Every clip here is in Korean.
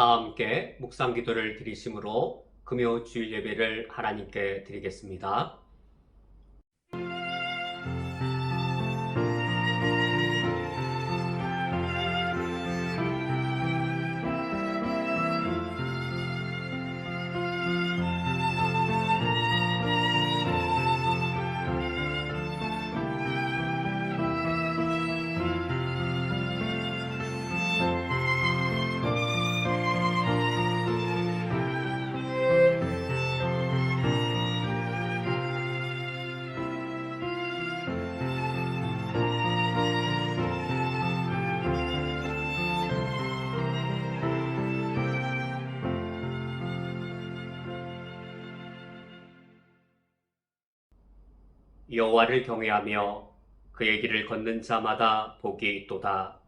다 함께 묵상 기도를 드리심으로 금요 주일 예배를 하나님께 드리겠습니다. 여호와를 경외하며 그의 길을 걷는 자마다 복이 있도다.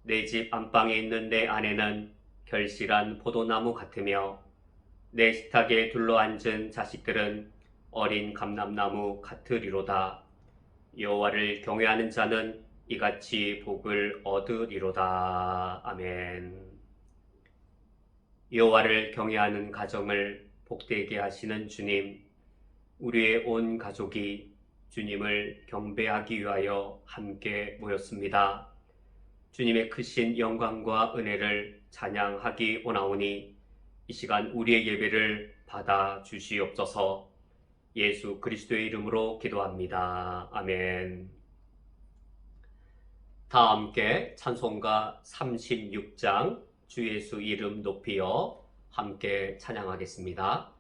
내 집 안방에 있는 내 아내는 결실한 포도나무 같으며 내 식탁에 둘러앉은 자식들은 어린 감람나무 같으리로다. 여호와를 경외하는 자는 이같이 복을 얻으리로다. 아멘. 여호와를 경외하는 가정을 복되게 하시는 주님, 우리의 온 가족이 주님을 경배하기 위하여 함께 모였습니다. 주님의 크신 영광과 은혜를 찬양하기 원하오니 이 시간 우리의 예배를 받아 주시옵소서. 예수 그리스도의 이름으로 기도합니다. 아멘. 다 함께 찬송가 36장 주 예수 이름 높이어 함께 찬양하겠습니다.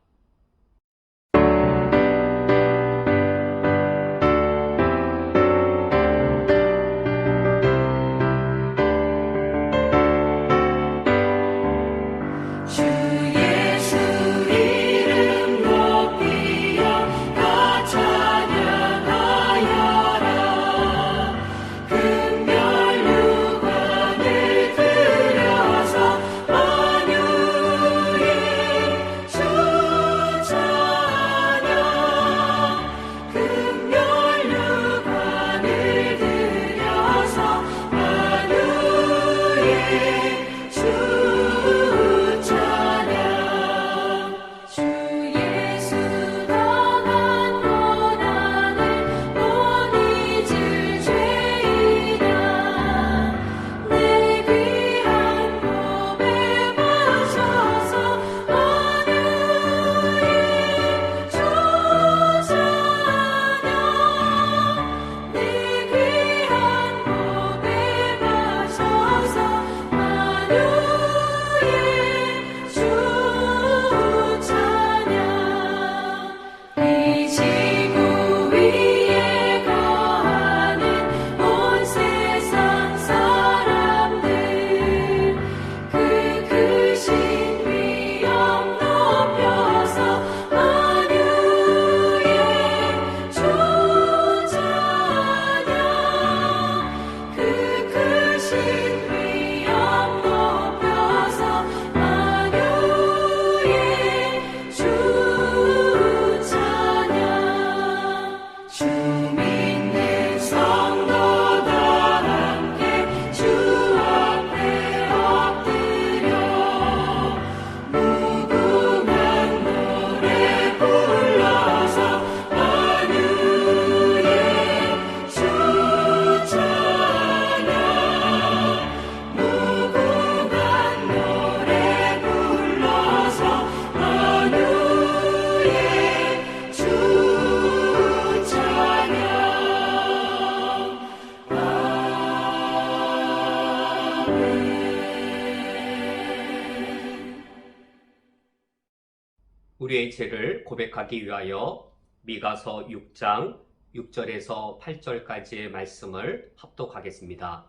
우리의 죄를 고백하기 위하여 미가서 6장 6절에서 8절까지의 말씀을 합독하겠습니다.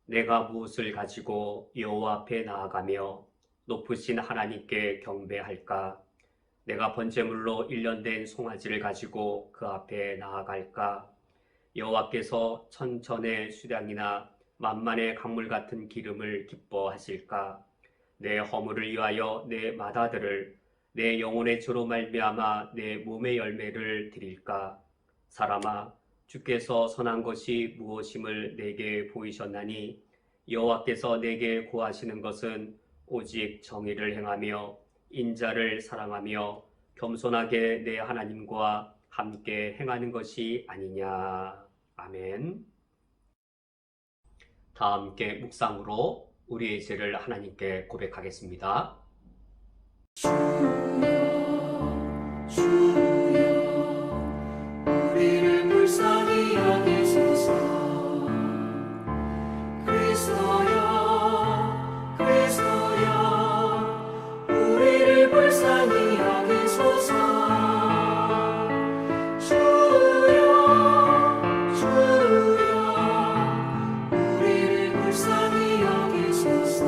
내가 무엇을 가지고 여호와 앞에 나아가며 높으신 하나님께 경배할까? 내가 번제물로 1년 된 송아지를 가지고 그 앞에 나아갈까? 여호와께서 천천의 수량이나 만만의 강물 같은 기름을 기뻐하실까? 내 허물을 위하여 내 맏아들을 내 영혼의 주로 말미암아 내 몸의 열매를 드릴까? 사람아, 주께서 선한 것이 무엇임을 내게 보이셨나니 여호와께서 내게 구하시는 것은 오직 정의를 행하며 인자를 사랑하며 겸손하게 내 하나님과 함께 행하는 것이 아니냐. 아멘. 다 함께 묵상으로 우리의 죄를 하나님께 고백하겠습니다. 주여 우리를 불쌍히 여기소서. 그리스도여 우리를 불쌍히 여기소서. 주여 우리를 불쌍히 여기소서.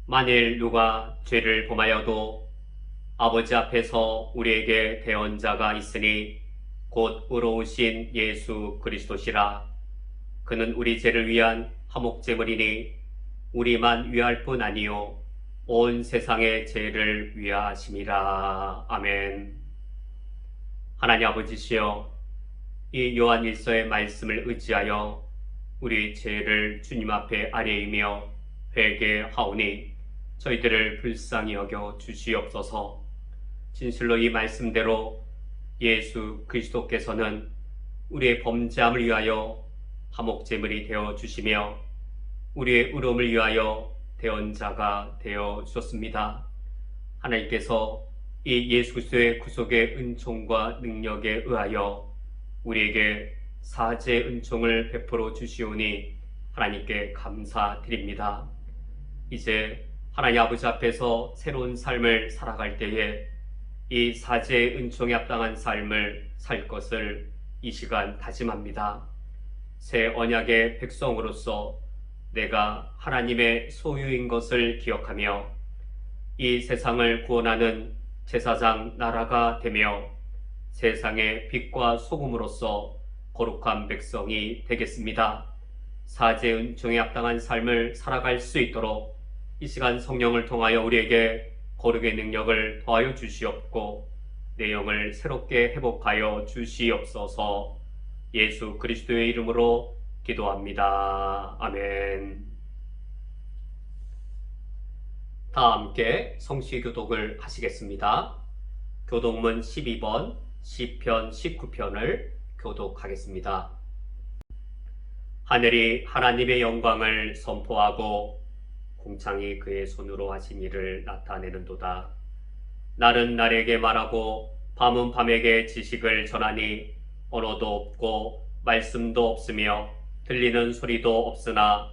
만일 누가 죄를 범하여도 아버지 앞에서 우리에게 대언자가 있으니 곧 의로우신 예수 그리스도시라. 그는 우리 죄를 위한 화목제물이니 우리만 위할 뿐 아니요 온 세상의 죄를 위하심이라. 아멘. 하나님 아버지시여, 이 요한일서의 말씀을 의지하여 우리 죄를 주님 앞에 아뢰이며 회개하오니 저희들을 불쌍히 여겨 주시옵소서. 진실로 이 말씀대로 예수 그리스도께서는 우리의 범죄함을 위하여 화목제물이 되어 주시며 우리의 의로움을 위하여 대언자가 되어 주셨습니다. 하나님께서 이 예수 그리스도의 구속의 은총과 능력에 의하여 우리에게 사죄의 은총을 베풀어 주시오니 하나님께 감사드립니다. 이제 하나님 아버지 앞에서 새로운 삶을 살아갈 때에 이 사죄의 은총에 합당한 삶을 살 것을 이 시간 다짐합니다. 새 언약의 백성으로서 내가 하나님의 소유인 것을 기억하며 이 세상을 구원하는 제사장 나라가 되며 세상의 빛과 소금으로서 거룩한 백성이 되겠습니다. 사죄의 은총에 합당한 삶을 살아갈 수 있도록 이 시간 성령을 통하여 우리에게 거룩의 능력을 더하여 주시옵고 내 영을 새롭게 회복하여 주시옵소서. 예수 그리스도의 이름으로 기도합니다. 아멘. 다 함께 성시 교독을 하시겠습니다. 교독문 12번 시편 19편을 교독하겠습니다. 하늘이 하나님의 영광을 선포하고 궁창이 그의 손으로 하신 일을 나타내는도다. 날은 날에게 말하고 밤은 밤에게 지식을 전하니 언어도 없고 말씀도 없으며 들리는 소리도 없으나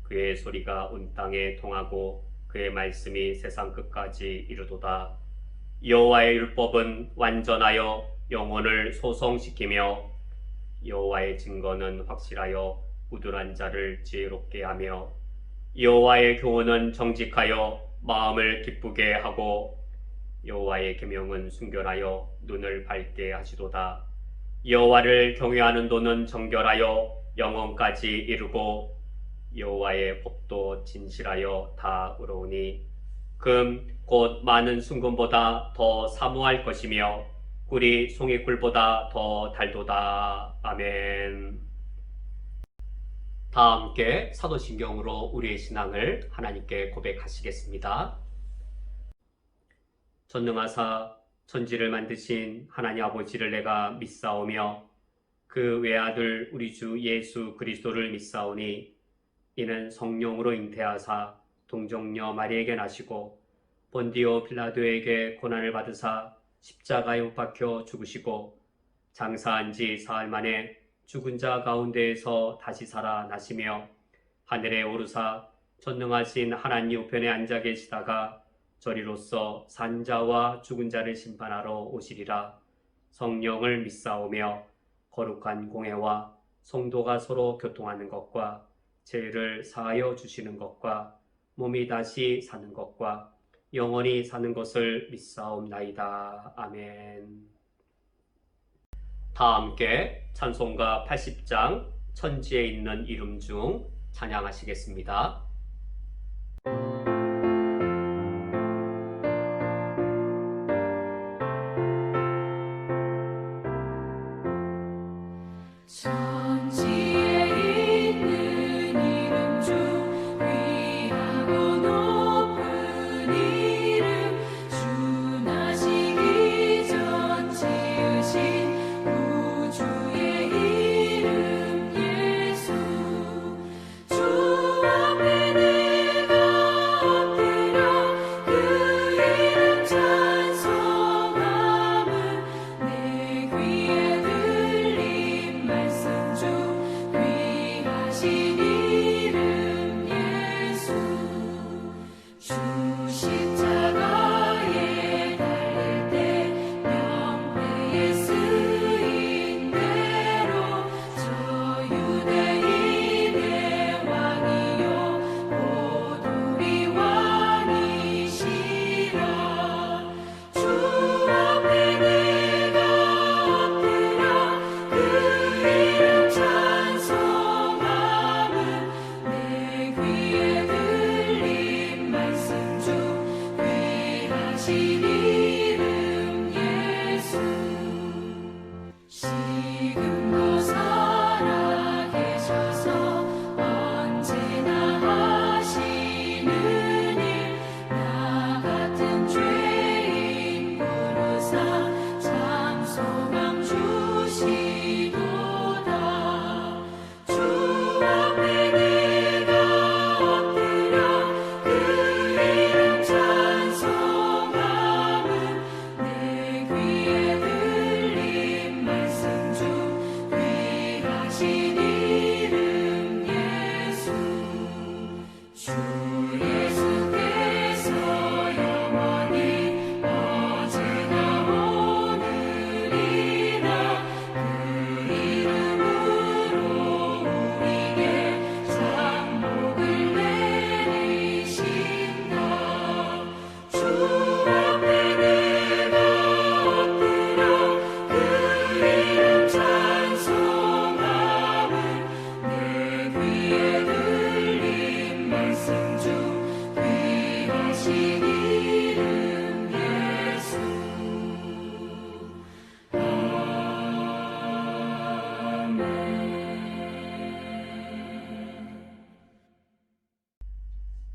그의 소리가 온 땅에 통하고 그의 말씀이 세상 끝까지 이르도다. 여호와의 율법은 완전하여 영혼을 소성시키며 여호와의 증거는 확실하여 우둔한 자를 지혜롭게 하며 여호와의 교훈은 정직하여 마음을 기쁘게 하고 여호와의 계명은 순결하여 눈을 밝게 하시도다. 여호와를 경외하는 도는 정결하여 영원까지 이르고 여호와의 법도 진실하여 다 의로우니 금 곧 많은 순금보다 더 사모할 것이며 꿀이 송이꿀보다 더 달도다. 아멘. 다 함께 사도신경으로 우리의 신앙을 하나님께 고백하시겠습니다. 전능하사 천지를 만드신 하나님 아버지를 내가 믿사오며 그 외아들 우리 주 예수 그리스도를 믿사오니 이는 성령으로 잉태하사 동정녀 마리에게 나시고 본디오 빌라도에게 고난을 받으사 십자가에 못 박혀 죽으시고 장사한 지 사흘 만에 죽은 자 가운데에서 다시 살아나시며 하늘에 오르사 전능하신 하나님 우편에 앉아 계시다가 저리로서 산자와 죽은 자를 심판하러 오시리라. 성령을 믿사오며 거룩한 공회와 성도가 서로 교통하는 것과 죄를 사하여 주시는 것과 몸이 다시 사는 것과 영원히 사는 것을 믿사옵나이다. 아멘. 다 함께 찬송가 80장 천지에 있는 이름 중 찬양하시겠습니다.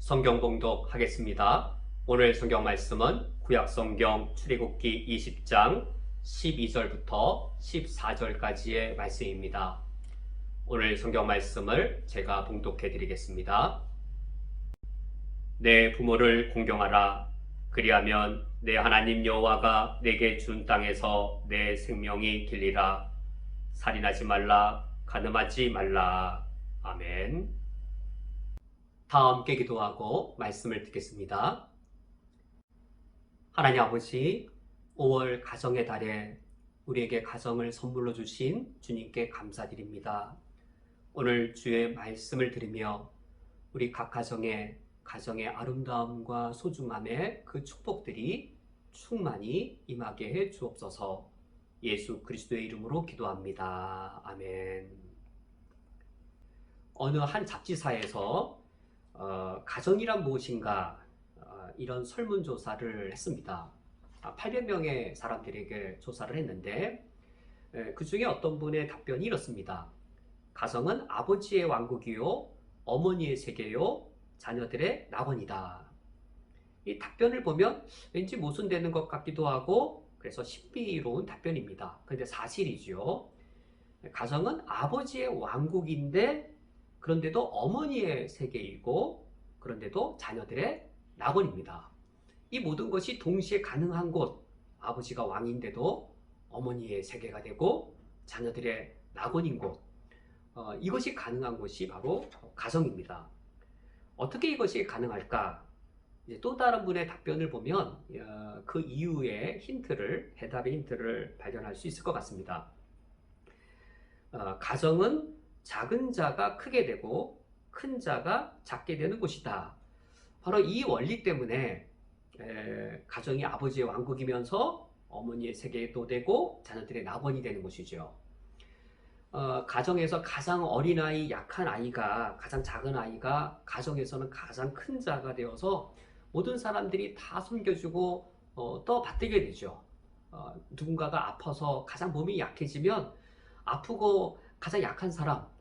성경 봉독하겠습니다. 오늘 성경 말씀은 구약성경 출애굽기 20장 12절부터 14절까지의 말씀입니다. 오늘 성경 말씀을 제가 봉독해 드리겠습니다. 내 부모를 공경하라. 그리하면 내 하나님 여호와가 내게 준 땅에서 내 생명이 길리라. 살인하지 말라. 간음하지 말라. 아멘. 다 함께 기도하고 말씀을 듣겠습니다. 하나님 아버지, 5월 가정의 달에 우리에게 가정을 선물로 주신 주님께 감사드립니다. 오늘 주의 말씀을 들으며 우리 각 가정의 아름다움과 소중함에 그 축복들이 충만히 임하게 해 주옵소서. 예수 그리스도의 이름으로 기도합니다. 아멘. 어느 한 잡지사에서 가정이란 무엇인가 이런 설문조사를 했습니다. 800명의 사람들에게 조사를 했는데 그 중에 어떤 분의 답변이 이렇습니다. 가정은 아버지의 왕국이요, 어머니의 세계요, 자녀들의 낙원이다. 이 답변을 보면 왠지 모순되는 것 같기도 하고 그래서 신비로운 답변입니다. 그런데 사실이죠. 가정은 아버지의 왕국인데 그런데도 어머니의 세계이고 그런데도 자녀들의 낙원입니다. 이 모든 것이 동시에 가능한 곳, 아버지가 왕인데도 어머니의 세계가 되고 자녀들의 낙원인 곳, 이것이 가능한 곳이 바로 가정입니다. 어떻게 이것이 가능할까? 이제 또 다른 분의 답변을 보면 그 이유의 해답의 힌트를 발견할 수 있을 것 같습니다. 가정은 작은 자가 크게 되고 큰 자가 작게 되는 곳이다. 바로 이 원리 때문에 가정이 아버지의 왕국이면서 어머니의 세계도 되고 자녀들의 낙원이 되는 것이죠. 가정에서 가장 어린아이, 약한 아이가, 가장 작은 아이가 가정에서는 가장 큰 자가 되어서 모든 사람들이 다 섬겨주고 떠받들게 되죠. 누군가가 아파서 가장 몸이 약해지면 아프고 가장 약한 사람,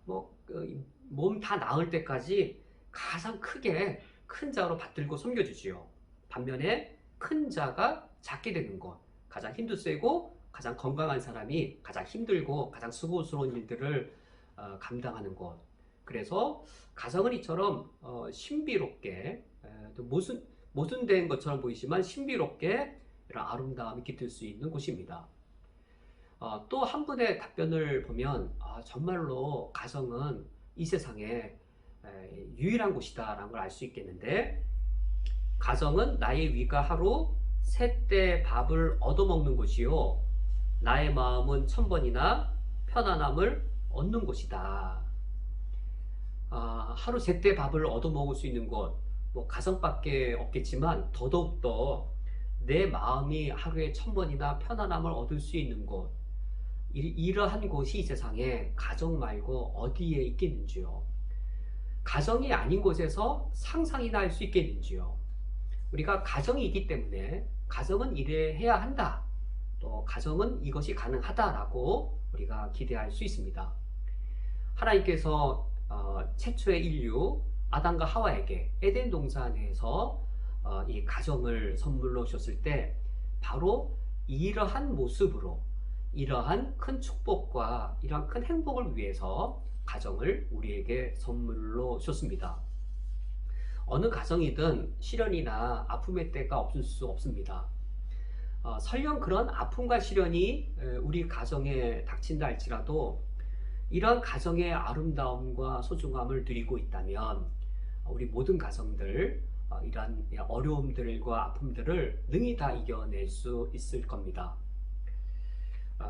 몸 다 나을 때까지 가장 크게 큰 자로 받들고 섬겨주지요. 반면에 큰 자가 작게 되는 것, 가장 힘도 세고 가장 건강한 사람이 가장 힘들고 가장 수고스러운 일들을 감당하는 것. 그래서 가정은 이처럼 신비롭게 또 모순된 것처럼 보이지만 신비롭게 이런 아름다움이 깃들 수 있는 곳입니다. 또 한 분의 답변을 보면 정말로 가정은 이 세상에 유일한 곳이다 라는 걸 알 수 있겠는데, 가정은 나의 위가 하루 셋대 밥을 얻어먹는 곳이요, 나의 마음은 1000번이나 편안함을 얻는 곳이다. 하루 셋대 밥을 얻어먹을 수 있는 곳, 가정밖에 없겠지만 더더욱더 내 마음이 하루에 1000번이나 편안함을 얻을 수 있는 곳, 이러한 곳이 이 세상에 가정 말고 어디에 있겠는지요. 가정이 아닌 곳에서 상상이나 할 수 있겠는지요. 우리가 가정이 있기 때문에 가정은 이래야 한다, 또 가정은 이것이 가능하다라고 우리가 기대할 수 있습니다. 하나님께서 최초의 인류 아담과 하와에게 에덴 동산에서 이 가정을 선물로 주셨을 때 바로 이러한 모습으로, 이러한 큰 축복과 이러한 큰 행복을 위해서 가정을 우리에게 선물로 주셨습니다. 어느 가정이든 시련이나 아픔의 때가 없을 수 없습니다. 설령 그런 아픔과 시련이 우리 가정에 닥친다 할지라도 이러한 가정의 아름다움과 소중함을 누리고 있다면 우리 모든 가정들 이러한 어려움들과 아픔들을 능히 다 이겨낼 수 있을 겁니다.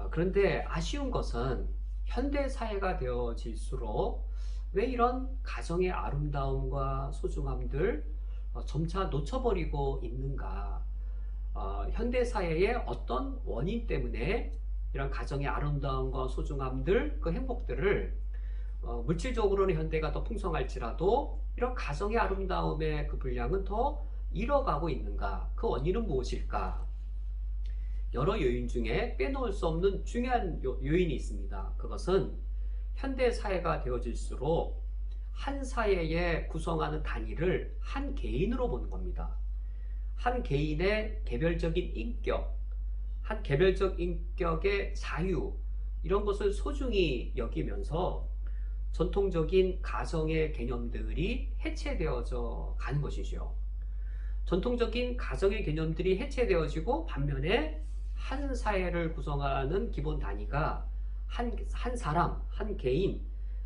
그런데 아쉬운 것은 현대 사회가 되어질수록 왜 이런 가정의 아름다움과 소중함들 점차 놓쳐버리고 있는가? 현대 사회의 어떤 원인 때문에 이런 가정의 아름다움과 소중함들, 그 행복들을 물질적으로는 현대가 더 풍성할지라도 이런 가정의 아름다움의 그 분량은 더 잃어가고 있는가? 그 원인은 무엇일까? 여러 요인 중에 빼놓을 수 없는 중요한 요인이 있습니다. 그것은 현대 사회가 되어질수록 한 사회에 구성하는 단위를 한 개인으로 보는 겁니다. 한 개인의 개별적인 인격, 한 개별적 인격의 자유, 이런 것을 소중히 여기면서 전통적인 가정의 개념들이 해체되어져 가는 것이죠. 전통적인 가정의 개념들이 해체되어지고 반면에 한 사회를 구성하는 기본 단위가 한 사람, 한 개인,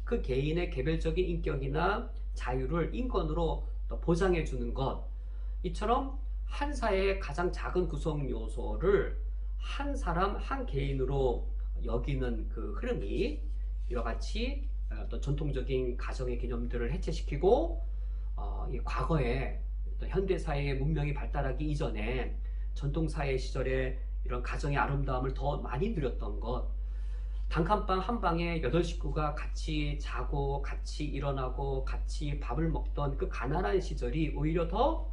그 개인의 개별적인 인격이나 자유를 인권으로 보장해 주는 것, 이처럼 한 사회의 가장 작은 구성 요소를 한 사람, 한 개인으로 여기는 그 흐름이 이와 같이 어떤 전통적인 가정의 개념들을 해체시키고 이 과거에 현대 사회의 문명이 발달하기 이전에 전통 사회 시절에 이런 가정의 아름다움을 더 많이 누렸던 것, 단칸방 한 방에 8식구가 같이 자고 같이 일어나고 같이 밥을 먹던 그 가난한 시절이 오히려 더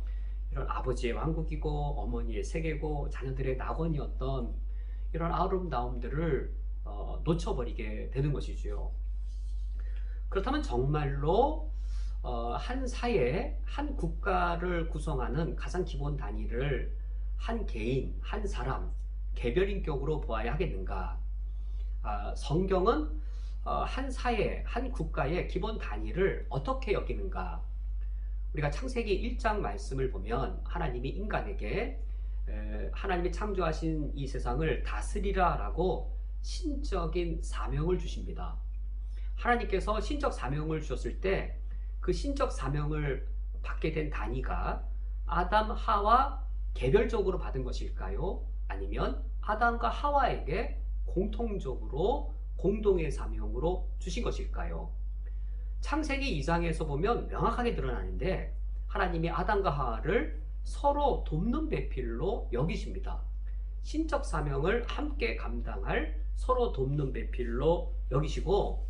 이런 아버지의 왕국이고 어머니의 세계고 자녀들의 낙원이었던 이런 아름다움들을 놓쳐버리게 되는 것이지요. 그렇다면 정말로 한 사회, 한 국가를 구성하는 가장 기본 단위를 한 개인, 한 사람, 개별인격으로 보아야 하겠는가? 성경은 한 사회, 한 국가의 기본 단위를 어떻게 여기는가? 우리가 창세기 1장 말씀을 보면 하나님이 인간에게 하나님이 창조하신 이 세상을 다스리라 라고 신적인 사명을 주십니다. 하나님께서 신적 사명을 주셨을 때 그 신적 사명을 받게 된 단위가 아담, 하와 개별적으로 받은 것일까요? 아니면 아담과 하와에게 공통적으로 공동의 사명으로 주신 것일까요? 창세기 2장에서 보면 명확하게 드러나는데 하나님이 아담과 하와를 서로 돕는 배필로 여기십니다. 신적 사명을 함께 감당할 서로 돕는 배필로 여기시고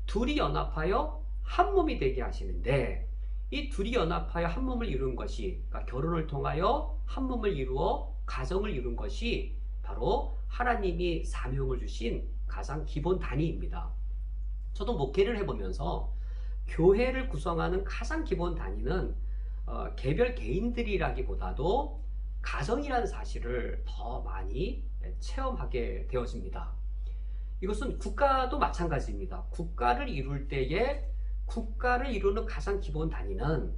둘이 연합하여 한 몸이 되게 하시는데 이 둘이 연합하여 한 몸을 이룬 것이, 그러니까 결혼을 통하여 한 몸을 이루어 가정을 이룬 것이 바로 하나님이 사명을 주신 가장 기본 단위입니다. 저도 목회를 해보면서 교회를 구성하는 가장 기본 단위는 개별 개인들이라기보다도 가정이라는 사실을 더 많이 체험하게 되어집니다. 이것은 국가도 마찬가지입니다. 국가를 이룰 때에 국가를 이루는 가장 기본 단위는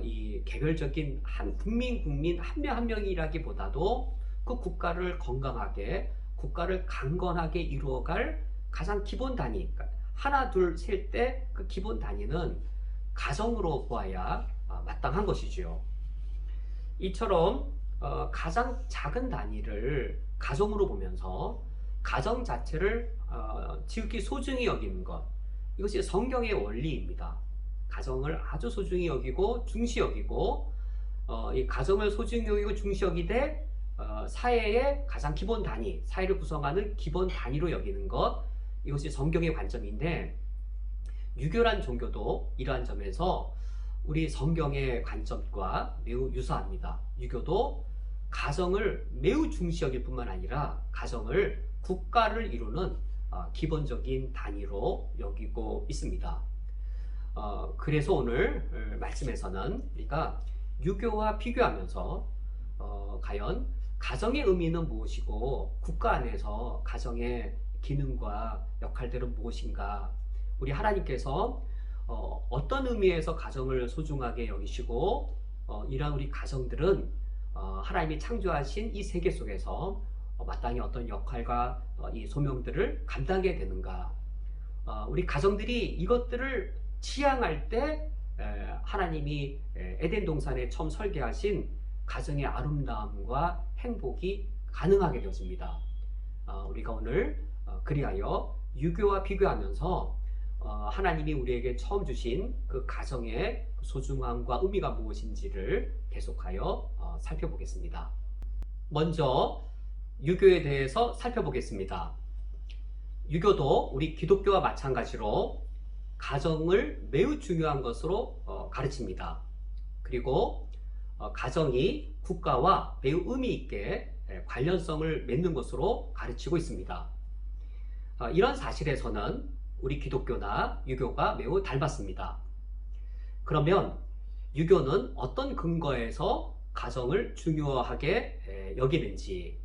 이 개별적인 한 국민 한 명 한 명이라기보다도 그 국가를 건강하게, 국가를 강건하게 이루어갈 가장 기본 단위, 그러니까 하나 둘 셀 때 그 기본 단위는 가정으로 보아야 마땅한 것이지요. 이처럼 가장 작은 단위를 가정으로 보면서 가정 자체를 지극히 소중히 여기는 것, 이것이 성경의 원리입니다. 가정을 아주 소중히 여기고 중시 여기고 이 가정을 소중히 여기고 중시 여기되 사회의 가장 기본 단위, 사회를 구성하는 기본 단위로 여기는 것, 이것이 성경의 관점인데 유교란 종교도 이러한 점에서 우리 성경의 관점과 매우 유사합니다. 유교도 가정을 매우 중시 여길 뿐만 아니라 가정을 국가를 이루는 기본적인 단위로 여기고 있습니다. 그래서 오늘 말씀에서는 우리가 유교와 비교하면서 과연 가정의 의미는 무엇이고 국가 안에서 가정의 기능과 역할들은 무엇인가, 우리 하나님께서 어떤 의미에서 가정을 소중하게 여기시고 이러한 우리 가정들은 하나님이 창조하신 이 세계 속에서 마땅히 어떤 역할과 이 소명들을 감당하게 되는가, 우리 가정들이 이것들을 지향할 때 하나님이 에덴 동산에 처음 설계하신 가정의 아름다움과 행복이 가능하게 되어집니다. 우리가 오늘 그리하여 유교와 비교하면서 하나님이 우리에게 처음 주신 그 가정의 소중함과 의미가 무엇인지를 계속하여 살펴보겠습니다. 먼저 유교에 대해서 살펴보겠습니다. 유교도 우리 기독교와 마찬가지로 가정을 매우 중요한 것으로 가르칩니다. 그리고 가정이 국가와 매우 의미 있게 관련성을 맺는 것으로 가르치고 있습니다. 이런 사실에서는 우리 기독교나 유교가 매우 닮았습니다. 그러면 유교는 어떤 근거에서 가정을 중요하게 여기는지,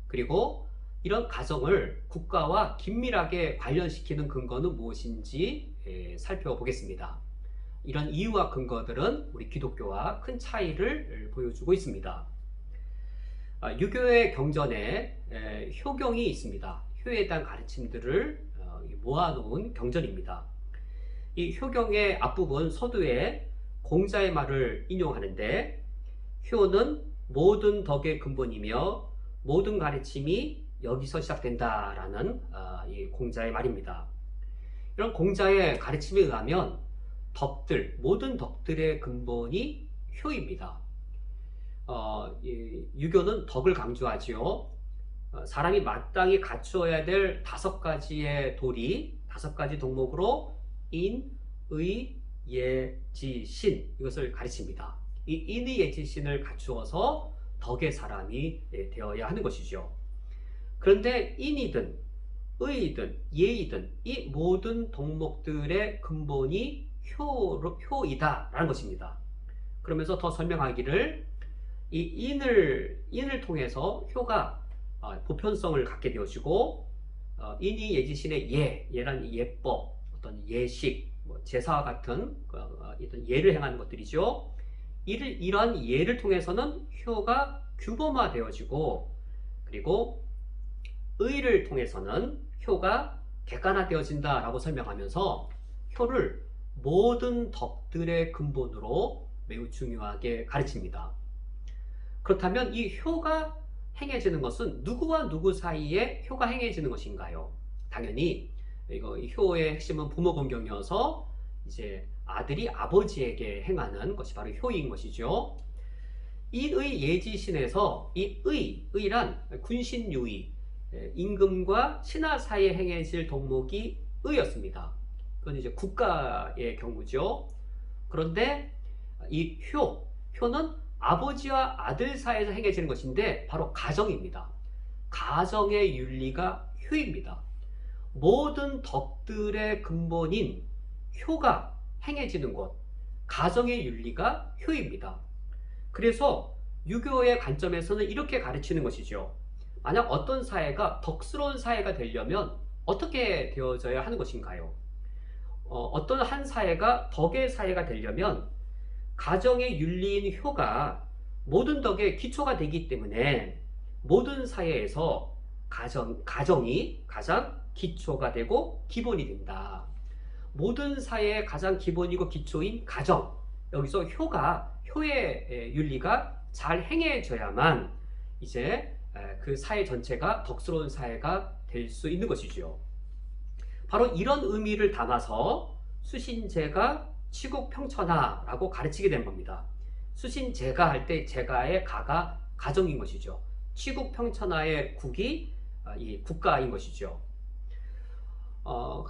그리고 이런 가정을 국가와 긴밀하게 관련시키는 근거는 무엇인지 살펴보겠습니다. 이런 이유와 근거들은 우리 기독교와 큰 차이를 보여주고 있습니다. 유교의 경전에 효경이 있습니다. 효에 대한 가르침들을 모아놓은 경전입니다. 이 효경의 앞부분 서두에 공자의 말을 인용하는데, 효는 모든 덕의 근본이며 모든 가르침이 여기서 시작된다라는 이 공자의 말입니다. 이런 공자의 가르침에 의하면 모든 덕들의 근본이 효입니다. 유교는 덕을 강조하지요. 사람이 마땅히 갖추어야 될 5가지의 도리, 5가지 덕목으로 인, 의, 예, 지, 신, 이것을 가르칩니다. 이 인의, 예, 지, 신을 갖추어서 덕의 사람이 되어야 하는 것이죠. 그런데 인이든 의이든 예이든 이 모든 덕목들의 근본이 효이다라는 것입니다. 그러면서 더 설명하기를, 이 인을 통해서 효가 보편성을 갖게 되어지고, 인이 예지신의 예란 예법, 어떤 예식, 제사와 같은 어떤 예를 행하는 것들이죠. 이러한 예를 통해서는 효가 규범화되어지고, 그리고 의를 통해서는 효가 객관화되어진다라고 설명하면서 효를 모든 덕들의 근본으로 매우 중요하게 가르칩니다. 그렇다면 이 효가 행해지는 것은 누구와 누구 사이에 효가 행해지는 것인가요? 당연히 이 효의 핵심은 부모 공경이어서 이제 아들이 아버지에게 행하는 것이 바로 효인 것이죠. 이의 예지신에서 이 의란 군신유의, 임금과 신하 사이에 행해질 덕목이 의였습니다. 그건 이제 국가의 경우죠. 그런데 이 효는 아버지와 아들 사이에서 행해지는 것인데 바로 가정입니다. 가정의 윤리가 효입니다. 모든 덕들의 근본인 효가 행해지는 곳, 가정의 윤리가 효입니다. 그래서 유교의 관점에서는 이렇게 가르치는 것이죠. 만약 어떤 사회가 덕스러운 사회가 되려면 어떻게 되어져야 하는 것인가요? 어떤 한 사회가 덕의 사회가 되려면 가정의 윤리인 효가 모든 덕의 기초가 되기 때문에 모든 사회에서 가정이 가장 기초가 되고 기본이 된다. 모든 사회의 가장 기본이고 기초인 가정, 여기서 효의 윤리가 잘 행해져야만 이제 그 사회 전체가 덕스러운 사회가 될 수 있는 것이죠. 바로 이런 의미를 담아서 수신제가 치국평천하라고 가르치게 된 겁니다. 수신제가 할 때 제가의 가가 가정인 것이죠. 치국평천하의 국이 이 국가인 것이죠.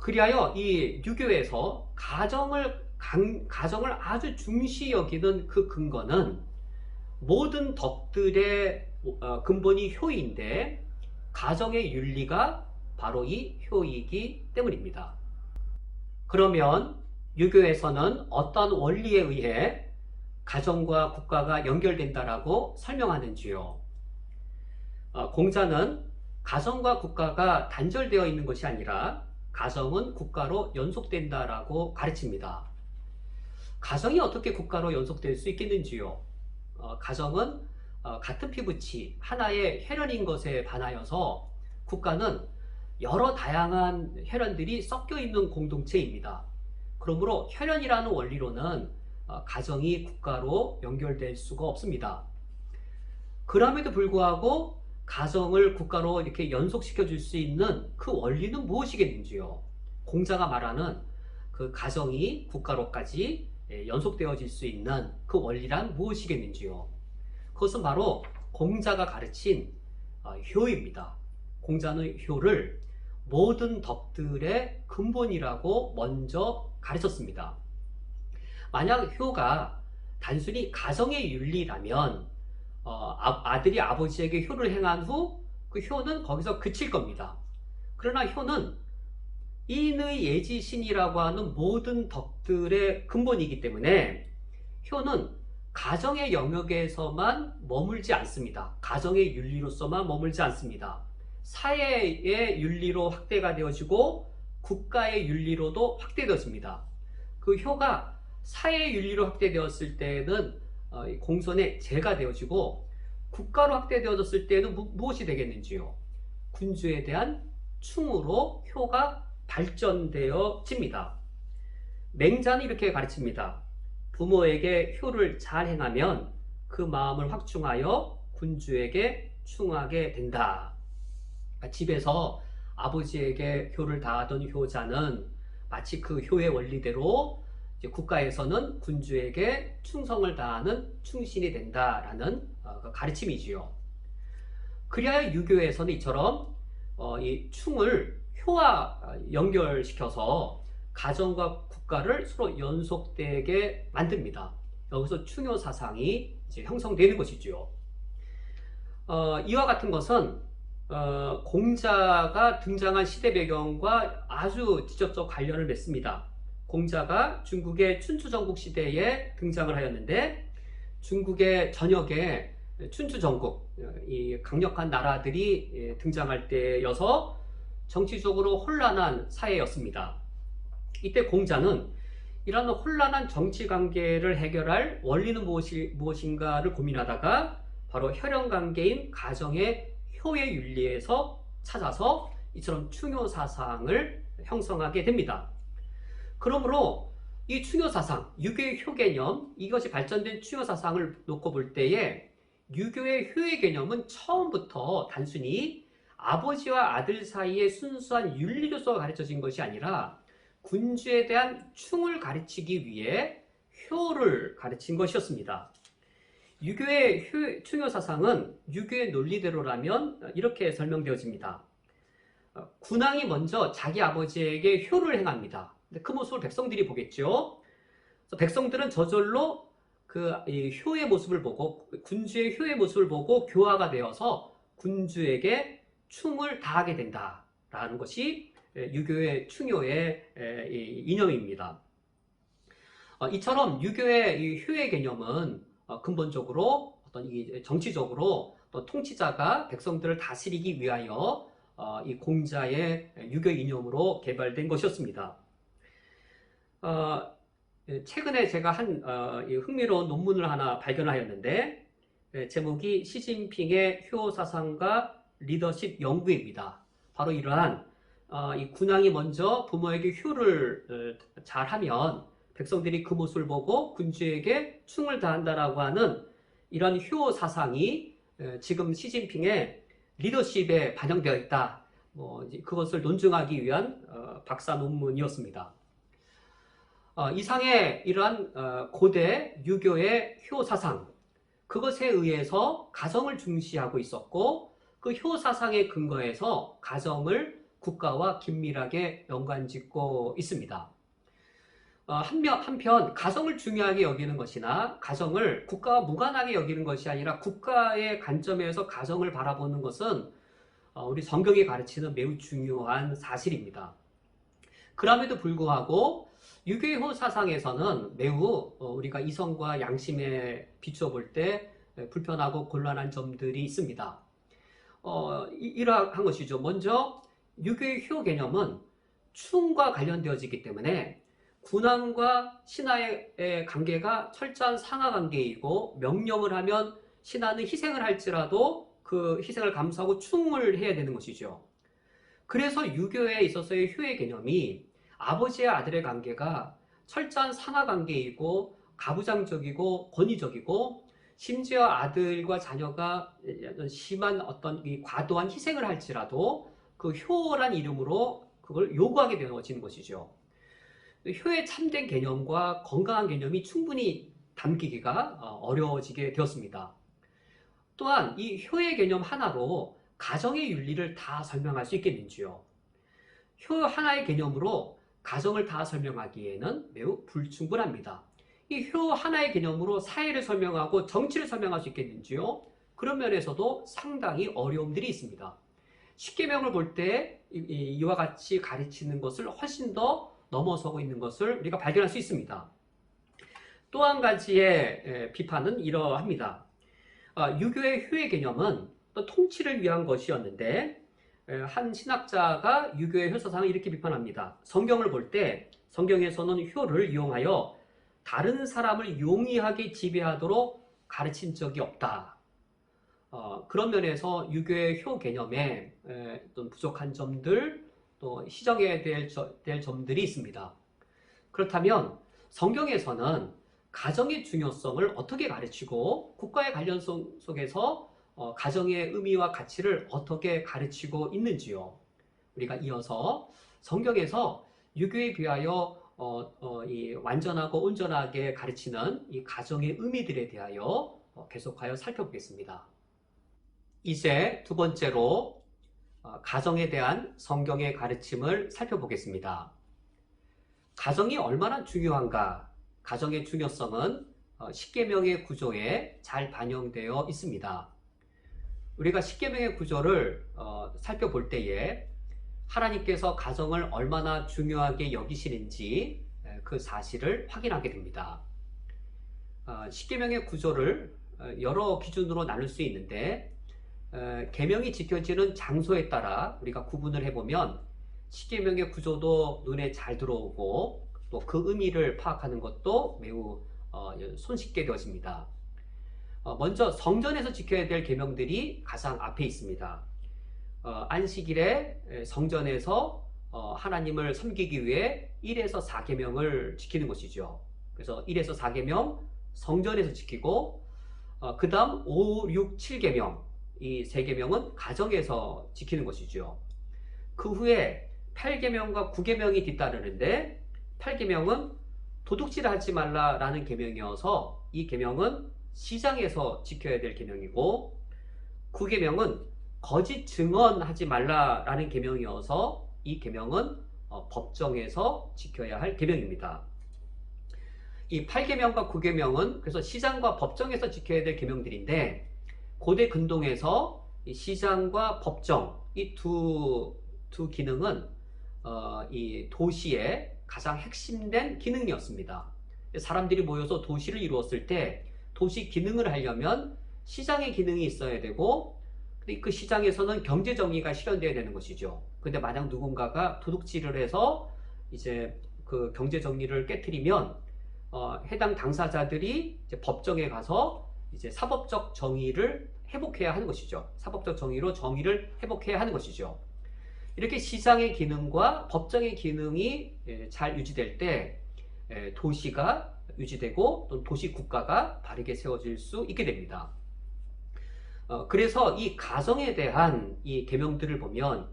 그리하여 이 유교에서 가정을 아주 중시 여기는 그 근거는 모든 덕들의 근본이 효인데 가정의 윤리가 바로 이 효이기 때문입니다. 그러면 유교에서는 어떤 원리에 의해 가정과 국가가 연결된다라고 설명하는지요? 공자는 가정과 국가가 단절되어 있는 것이 아니라 가정은 국가로 연속된다라고 가르칩니다. 가정이 어떻게 국가로 연속될 수 있겠는지요? 가정은 같은 피부치, 하나의 혈연인 것에 반하여서 국가는 여러 다양한 혈연들이 섞여 있는 공동체입니다. 그러므로 혈연이라는 원리로는 가정이 국가로 연결될 수가 없습니다. 그럼에도 불구하고 가정을 국가로 이렇게 연속시켜 줄 수 있는 그 원리는 무엇이겠는지요? 공자가 말하는 그 가정이 국가로까지 연속되어질 수 있는 그 원리란 무엇이겠는지요? 그것은 바로 공자가 가르친 효입니다. 공자는 효를 모든 덕들의 근본이라고 먼저 가르쳤습니다. 만약 효가 단순히 가정의 윤리라면 아들이 아버지에게 효를 행한 후 그 효는 거기서 그칠 겁니다. 그러나 효는 인의 예지신이라고 하는 모든 덕들의 근본이기 때문에 효는 가정의 영역에서만 머물지 않습니다. 가정의 윤리로서만 머물지 않습니다. 사회의 윤리로 확대가 되어지고 국가의 윤리로도 확대되어집니다. 그 효가 사회의 윤리로 확대되었을 때는 공손의 제가 되어지고 국가로 확대되어졌을 때는 무엇이 되겠는지요? 군주에 대한 충으로 효가 발전되어집니다. 맹자는 이렇게 가르칩니다. 부모에게 효를 잘 행하면 그 마음을 확충하여 군주에게 충하게 된다. 집에서 아버지에게 효를 다하던 효자는 마치 그 효의 원리대로 이제 국가에서는 군주에게 충성을 다하는 충신이 된다라는 가르침이지요. 그리하여 유교에서는 이처럼 이 충을 효와 연결시켜서 가정과 국가를 서로 연속되게 만듭니다. 여기서 충효 사상이 이제 형성되는 것이지요. 이와 같은 것은 공자가 등장한 시대 배경과 아주 직접적 관련을 맺습니다. 공자가 중국의 춘추전국 시대에 등장을 하였는데 중국의 전역에 춘추전국, 이 강력한 나라들이 등장할 때여서 정치적으로 혼란한 사회였습니다. 이때 공자는 이런 혼란한 정치 관계를 해결할 원리는 무엇인가를 고민하다가 바로 혈연관계인 가정의 효의 윤리에서 찾아서 이처럼 충효 사상을 형성하게 됩니다. 그러므로 이 충효 사상, 유교의 효 개념, 이것이 발전된 충효 사상을 놓고 볼 때에 유교의 효의 개념은 처음부터 단순히 아버지와 아들 사이의 순수한 윤리로서 가르쳐진 것이 아니라 군주에 대한 충을 가르치기 위해 효를 가르친 것이었습니다. 유교의 충효 사상은 유교의 논리대로라면 이렇게 설명되어집니다. 군왕이 먼저 자기 아버지에게 효를 행합니다. 그 모습을 백성들이 보겠죠. 그래서 백성들은 저절로 이 효의 모습을 보고 군주의 효의 모습을 보고 교화가 되어서 군주에게 충을 다하게 된다라는 것이 유교의 충효의 이념입니다. 이처럼 유교의 이 효의 개념은 근본적으로 어떤 이 정치적으로 어떤 통치자가 백성들을 다스리기 위하여 이 공자의 유교 이념으로 개발된 것이었습니다. 최근에 제가 한 흥미로운 논문을 하나 발견하였는데 제목이 시진핑의 효 사상과 리더십 연구입니다. 바로 이러한 이 군왕이 먼저 부모에게 효를 잘하면 백성들이 그 모습을 보고 군주에게 충을 다한다라고 하는 이런 효 사상이 지금 시진핑의 리더십에 반영되어 있다. 그것을 논증하기 위한 박사 논문이었습니다. 이상의 이러한 고대 유교의 효 사상, 그것에 의해서 가정을 중시하고 있었고 그 효 사상의 근거에서 가정을 국가와 긴밀하게 연관짓고 있습니다. 한편 가정을 중요하게 여기는 것이나 가정을 국가와 무관하게 여기는 것이 아니라 국가의 관점에서 가정을 바라보는 것은 우리 성경이 가르치는 매우 중요한 사실입니다. 그럼에도 불구하고 유교의 효 사상에서는 매우 우리가 이성과 양심에 비추어 볼 때 불편하고 곤란한 점들이 있습니다. 이러한 것이죠. 먼저 유교의 효 개념은 충과 관련되어지기 때문에 군왕과 신하의 관계가 철저한 상하 관계이고 명령을 하면 신하는 희생을 할지라도 그 희생을 감수하고 충을 해야 되는 것이죠. 그래서 유교에 있어서의 효의 개념이 아버지와 아들의 관계가 철저한 상하 관계이고 가부장적이고 권위적이고 심지어 아들과 자녀가 심한 어떤 이 과도한 희생을 할지라도 그 효란 이름으로 그걸 요구하게 되어지는 것이죠. 효의 참된 개념과 건강한 개념이 충분히 담기기가 어려워지게 되었습니다. 또한 이 효의 개념 하나로 가정의 윤리를 다 설명할 수 있겠는지요? 효 하나의 개념으로 가정을 다 설명하기에는 매우 불충분합니다. 이 효 하나의 개념으로 사회를 설명하고 정치를 설명할 수 있겠는지요? 그런 면에서도 상당히 어려움들이 있습니다. 십계명을 볼 때 이와 같이 가르치는 것을 훨씬 더 넘어서고 있는 것을 우리가 발견할 수 있습니다. 또 한 가지의 비판은 이러합니다. 유교의 효의 개념은 또 통치를 위한 것이었는데 한 신학자가 유교의 효사상을 이렇게 비판합니다. 성경을 볼 때 성경에서는 효를 이용하여 다른 사람을 용이하게 지배하도록 가르친 적이 없다. 그런 면에서 유교의 효 개념에 어떤 부족한 점들, 또 시정해야 될 점들이 있습니다. 그렇다면 성경에서는 가정의 중요성을 어떻게 가르치고 국가의 관련성 속에서 가정의 의미와 가치를 어떻게 가르치고 있는지요. 우리가 이어서 성경에서 유교에 비하여 이 완전하고 온전하게 가르치는 이 가정의 의미들에 대하여 계속하여 살펴보겠습니다. 이제 두 번째로 가정에 대한 성경의 가르침을 살펴보겠습니다. 가정이 얼마나 중요한가? 가정의 중요성은 십계명의 구조에 잘 반영되어 있습니다. 우리가 십계명의 구조를 살펴볼 때에 하나님께서 가정을 얼마나 중요하게 여기시는지 그 사실을 확인하게 됩니다. 십계명의 구조를 여러 기준으로 나눌 수 있는데 계명이 지켜지는 장소에 따라 우리가 구분을 해보면 십계명의 구조도 눈에 잘 들어오고 또 그 의미를 파악하는 것도 매우 손쉽게 되어집니다. 먼저 성전에서 지켜야 될 계명들이 가장 앞에 있습니다. 안식일에 성전에서 하나님을 섬기기 위해 1에서 4계명을 지키는 것이죠. 그래서 1에서 4계명 성전에서 지키고 그 다음 5, 6, 7계명 이 3계명은 가정에서 지키는 것이죠. 그 후에 8계명과 9계명이 뒤따르는데 8계명은 도둑질 하지 말라라는 계명이어서 이 계명은 시장에서 지켜야 될 계명이고 9계명은 거짓 증언하지 말라라는 계명이어서 이 계명은 법정에서 지켜야 할 계명입니다. 이 8계명과 9계명은 그래서 시장과 법정에서 지켜야 될 계명들인데 고대 근동에서 이 시장과 법정 이 두 기능은 이 도시의 가장 핵심된 기능이었습니다. 사람들이 모여서 도시를 이루었을 때 도시 기능을 하려면 시장의 기능이 있어야 되고 그 시장에서는 경제 정의가 실현되어야 되는 것이죠. 근데 만약 누군가가 도둑질을 해서 이제 그 경제 정의를 깨트리면 해당 당사자들이 이제 법정에 가서 이제 사법적 정의를 회복해야 하는 것이죠. 사법적 정의로 정의를 회복해야 하는 것이죠. 이렇게 시장의 기능과 법정의 기능이 잘 유지될 때 도시가 유지되고 또 도시 국가가 바르게 세워질 수 있게 됩니다. 그래서 이 가정에 대한 이 계명들을 보면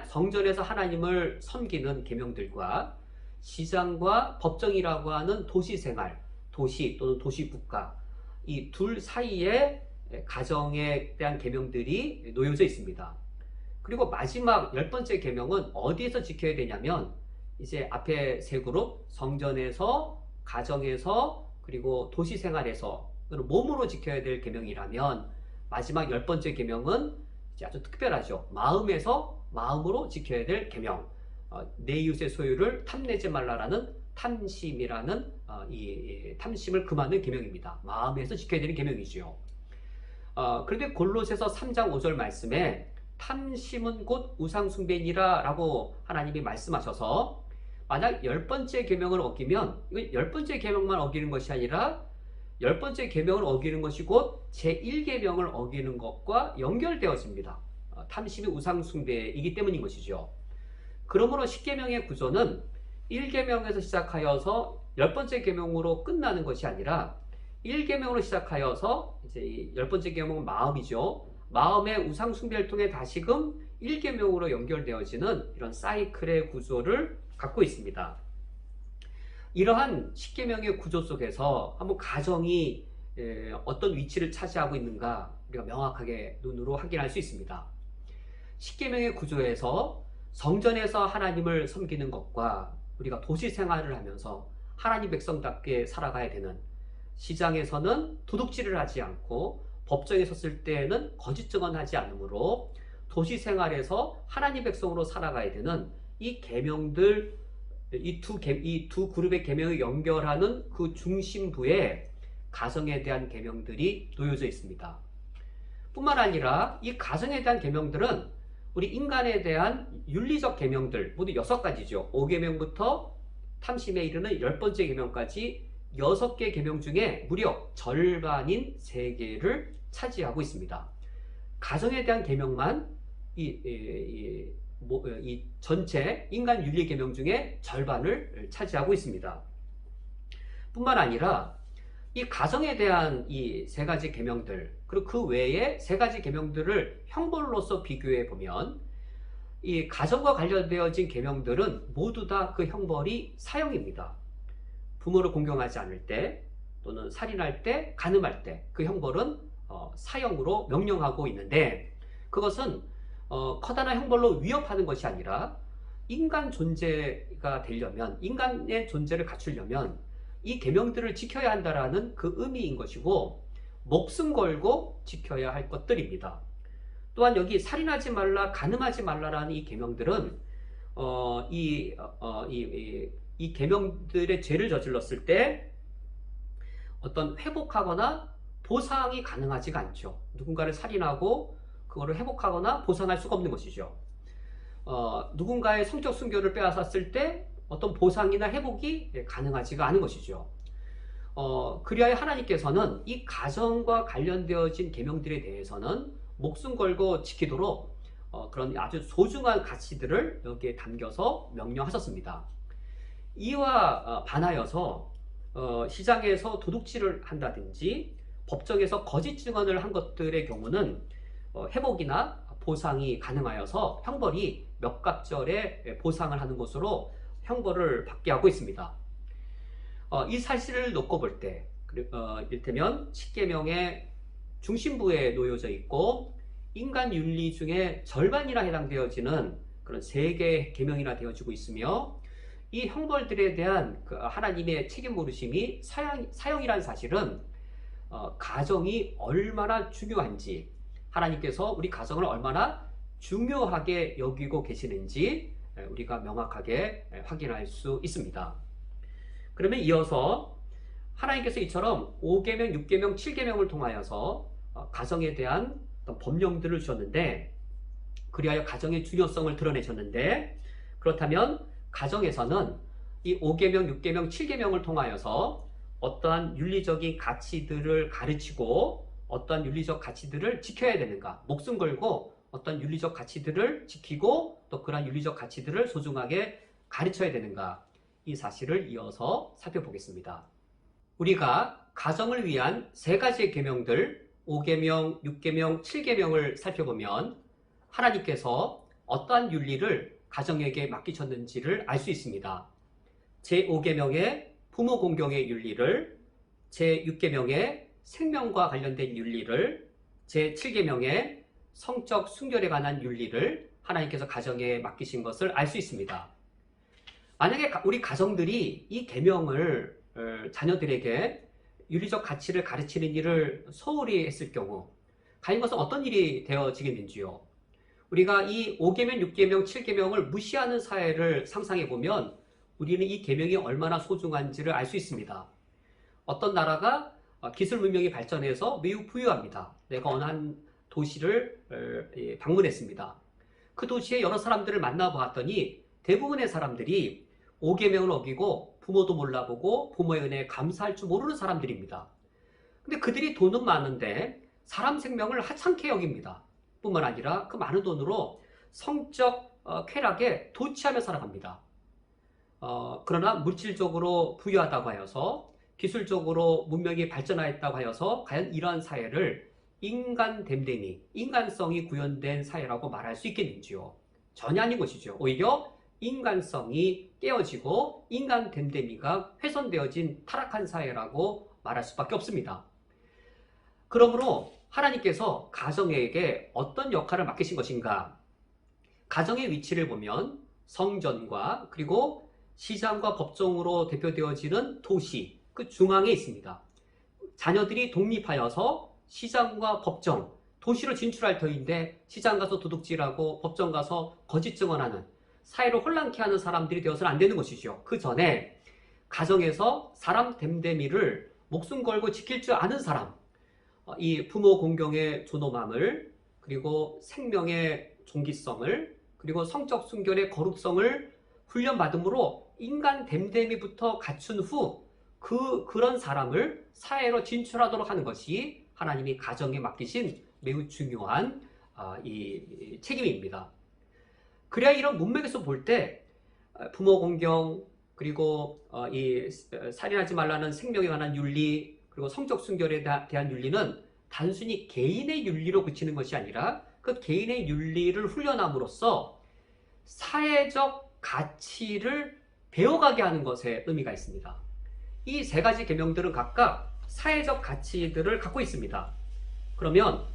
성전에서 하나님을 섬기는 계명들과 시장과 법정이라고 하는 도시 생활, 도시 또는 도시 국가 이 둘 사이에 가정에 대한 계명들이 놓여져 있습니다. 그리고 마지막 10번째 계명은 어디에서 지켜야 되냐면 이제 앞에 세 그룹 성전에서 가정에서 그리고 도시 생활에서 몸으로 지켜야 될 계명이라면 마지막 10번째 계명은 이제 아주 특별하죠. 마음에서 마음으로 지켜야 될 계명. 내 이웃의 소유를 탐내지 말라라는 탐심이라는 이 탐심을 금하는 계명입니다. 마음에서 지켜야 되는 계명이지요. 그런데 골로새서 3장 5절 말씀에 탐심은 곧 우상숭배니라 라고 하나님이 말씀하셔서 만약 10번째 계명을 어기면 이건 10번째 계명만 어기는 것이 아니라 10번째 계명을 어기는 것이 곧 제1계명을 어기는 것과 연결되어집니다. 탐심이 우상숭배이기 때문인 것이죠. 그러므로 10계명의 구조는 1계명에서 시작하여서 10번째 계명으로 끝나는 것이 아니라 1계명으로 시작하여서 이제 10번째 계명은 마음이죠. 마음의 우상숭배를 통해 다시금 1계명으로 연결되어지는 이런 사이클의 구조를 갖고 있습니다. 이러한 10계명의 구조 속에서 한번 가정이 어떤 위치를 차지하고 있는가 우리가 명확하게 눈으로 확인할 수 있습니다. 10계명의 구조에서 성전에서 하나님을 섬기는 것과 우리가 도시 생활을 하면서 하나님 백성답게 살아가야 되는 시장에서는 도둑질을 하지 않고 법정에 섰을 때에는 거짓 증언하지 않으므로 도시 생활에서 하나님 백성으로 살아가야 되는 이 계명들, 이 두 그룹의 계명을 연결하는 그 중심부에 가정에 대한 계명들이 놓여져 있습니다. 뿐만 아니라 이 가정에 대한 계명들은 우리 인간에 대한 윤리적 계명들 모두 6가지죠. 5계명부터 탐심에 이르는 10번째 계명까지 6개 계명 중에 무려 절반인 3개를 차지하고 있습니다. 가정에 대한 계명만 이 전체 인간 윤리 계명 중에 절반을 차지하고 있습니다. 뿐만 아니라 이 가정에 대한 이 3가지 계명들, 그리고 그 외에 3가지 계명들을 형벌로서 비교해 보면 이 가정과 관련되어진 계명들은 모두 다 그 형벌이 사형입니다. 부모를 공경하지 않을 때, 또는 살인할 때, 간음할 때 그 형벌은 사형으로 명령하고 있는데, 그것은 커다란 형벌로 위협하는 것이 아니라 인간 존재가 되려면, 인간의 존재를 갖추려면 이 계명들을 지켜야 한다라는 그 의미인 것이고, 목숨 걸고 지켜야 할 것들입니다. 또한 여기 살인하지 말라, 간음하지 말라라는 이 계명들은 이 계명들의 죄를 저질렀을 때 어떤 회복하거나 보상이 가능하지가 않죠. 누군가를 살인하고 그거를 회복하거나 보상할 수가 없는 것이죠. 누군가의 성적 순교를 빼앗았을 때 어떤 보상이나 회복이 가능하지가 않은 것이죠. 그리하여 하나님께서는 이 가정과 관련되어진 계명들에 대해서는 목숨 걸고 지키도록 그런 아주 소중한 가치들을 여기에 담겨서 명령하셨습니다. 이와 반하여서 시장에서 도둑질을 한다든지 법정에서 거짓 증언을 한 것들의 경우는 회복이나 보상이 가능하여서 형벌이 몇 갑절의 보상을 하는 것으로 형벌을 받게 하고 있습니다. 이 사실을 놓고 볼 때 이를테면 10계명의 중심부에 놓여져 있고 인간 윤리 중에 절반이나 해당되어지는 그런 3개의 계명이나 되어지고 있으며, 이 형벌들에 대한 그 하나님의 책임 물으심이 사형이라는 사실은 가정이 얼마나 중요한지, 하나님께서 우리 가정을 얼마나 중요하게 여기고 계시는지 우리가 명확하게 확인할 수 있습니다. 그러면 이어서 하나님께서 이처럼 5계명, 6계명, 7계명을 통하여서 가정에 대한 어떤 법령들을 주셨는데, 그리하여 가정의 중요성을 드러내셨는데, 그렇다면 가정에서는 이 5계명, 6계명, 7계명을 통하여서 어떠한 윤리적인 가치들을 가르치고 어떠한 윤리적 가치들을 지켜야 되는가, 목숨 걸고 어떤 윤리적 가치들을 지키고 또 그러한 윤리적 가치들을 소중하게 가르쳐야 되는가, 이 사실을 이어서 살펴보겠습니다. 우리가 가정을 위한 3가지의 계명들 5계명, 6계명, 7계명을 살펴보면 하나님께서 어떠한 윤리를 가정에게 맡기셨는지를 알 수 있습니다. 제5계명의 부모 공경의 윤리를, 제6계명의 생명과 관련된 윤리를, 제7계명의 성적 순결에 관한 윤리를 하나님께서 가정에 맡기신 것을 알 수 있습니다. 만약에 우리 가정들이 이 계명을 자녀들에게 윤리적 가치를 가르치는 일을 소홀히 했을 경우 과연 것은 어떤 일이 되어지겠는지요. 우리가 이 5계명, 6계명, 7계명을 무시하는 사회를 상상해 보면 우리는 이 계명이 얼마나 소중한지를 알 수 있습니다. 어떤 나라가 기술 문명이 발전해서 매우 부유합니다. 내가 어느 한 도시를 방문했습니다. 그 도시에 여러 사람들을 만나보았더니 대부분의 사람들이 5계명을 어기고 부모도 몰라보고 부모의 은혜에 감사할 줄 모르는 사람들입니다. 근데 그들이 돈은 많은데 사람 생명을 하찮게 여깁니다. 뿐만 아니라 그 많은 돈으로 성적 쾌락에 도취하며 살아갑니다. 그러나 물질적으로 부유하다고 하여서 기술적으로 문명이 발전하였다고 하여서 과연 이러한 사회를 인간됨됨이, 인간성이 구현된 사회라고 말할 수 있겠는지요? 전혀 아닌 것이죠. 오히려 인간성이 깨어지고 인간됨됨이가 훼손되어진 타락한 사회라고 말할 수밖에 없습니다. 그러므로 하나님께서 가정에게 어떤 역할을 맡기신 것인가? 가정의 위치를 보면 성전과 그리고 시장과 법정으로 대표되어지는 도시, 그 중앙에 있습니다. 자녀들이 독립하여서 시장과 법정, 도시로 진출할 터인데 시장 가서 도둑질하고 법정 가서 거짓 증언하는, 사회를 혼란케 하는 사람들이 되어서는 안 되는 것이죠. 그 전에 가정에서 사람 됨됨이를 목숨 걸고 지킬 줄 아는 사람, 이 부모 공경의 존엄함을, 그리고 생명의 존귀성을, 그리고 성적 순결의 거룩성을 훈련받음으로 인간 됨됨이부터 갖춘 후 그런 사람을 사회로 진출하도록 하는 것이 하나님이 가정에 맡기신 매우 중요한 이 책임입니다. 그래야 이런 문맥에서 볼 때 부모 공경, 그리고 이 살인하지 말라는 생명에 관한 윤리, 그리고 성적 순결에 대한 윤리는 단순히 개인의 윤리로 그치는 것이 아니라 그 개인의 윤리를 훈련함으로써 사회적 가치를 배워가게 하는 것에 의미가 있습니다. 이 세 가지 계명들은 각각 사회적 가치들을 갖고 있습니다. 그러면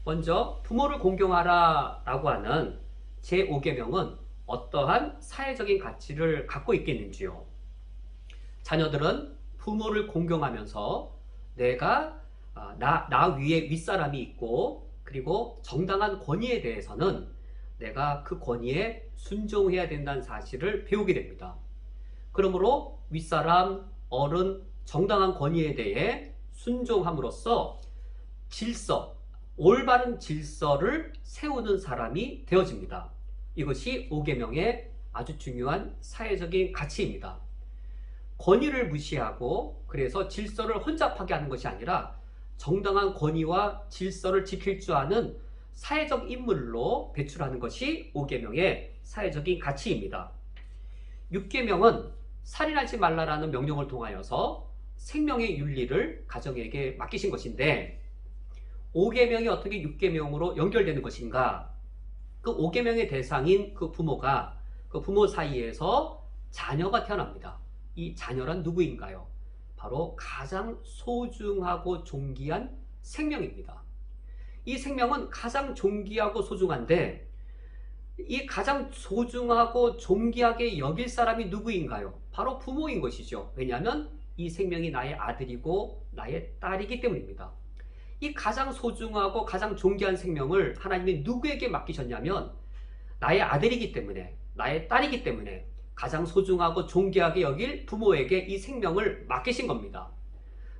먼저 부모를 공경하라 라고 하는 제5계명은 어떠한 사회적인 가치를 갖고 있겠는지요? 자녀들은 부모를 공경하면서 내가 나 위에 윗사람이 있고, 그리고 정당한 권위에 대해서는 내가 그 권위에 순종해야 된다는 사실을 배우게 됩니다. 그러므로 윗사람, 어른, 정당한 권위에 대해 순종함으로써 질서, 올바른 질서를 세우는 사람이 되어집니다. 이것이 5계명의 아주 중요한 사회적인 가치입니다. 권위를 무시하고 그래서 질서를 혼잡하게 하는 것이 아니라 정당한 권위와 질서를 지킬 줄 아는 사회적 인물로 배출하는 것이 5계명의 사회적인 가치입니다. 6계명은 살인하지 말라라는 명령을 통하여서 생명의 윤리를 가정에게 맡기신 것인데, 5계명이 어떻게 6계명으로 연결되는 것인가? 그 5계명의 대상인 그 부모가, 그 부모 사이에서 자녀가 태어납니다. 이 자녀란 누구인가요? 바로 가장 소중하고 존귀한 생명입니다. 이 생명은 가장 존귀하고 소중한데, 이 가장 소중하고 존귀하게 여길 사람이 누구인가요? 바로 부모인 것이죠. 왜냐하면 이 생명이 나의 아들이고 나의 딸이기 때문입니다. 이 가장 소중하고 가장 존귀한 생명을 하나님이 누구에게 맡기셨냐면 나의 아들이기 때문에, 나의 딸이기 때문에 가장 소중하고 존귀하게 여길 부모에게 이 생명을 맡기신 겁니다.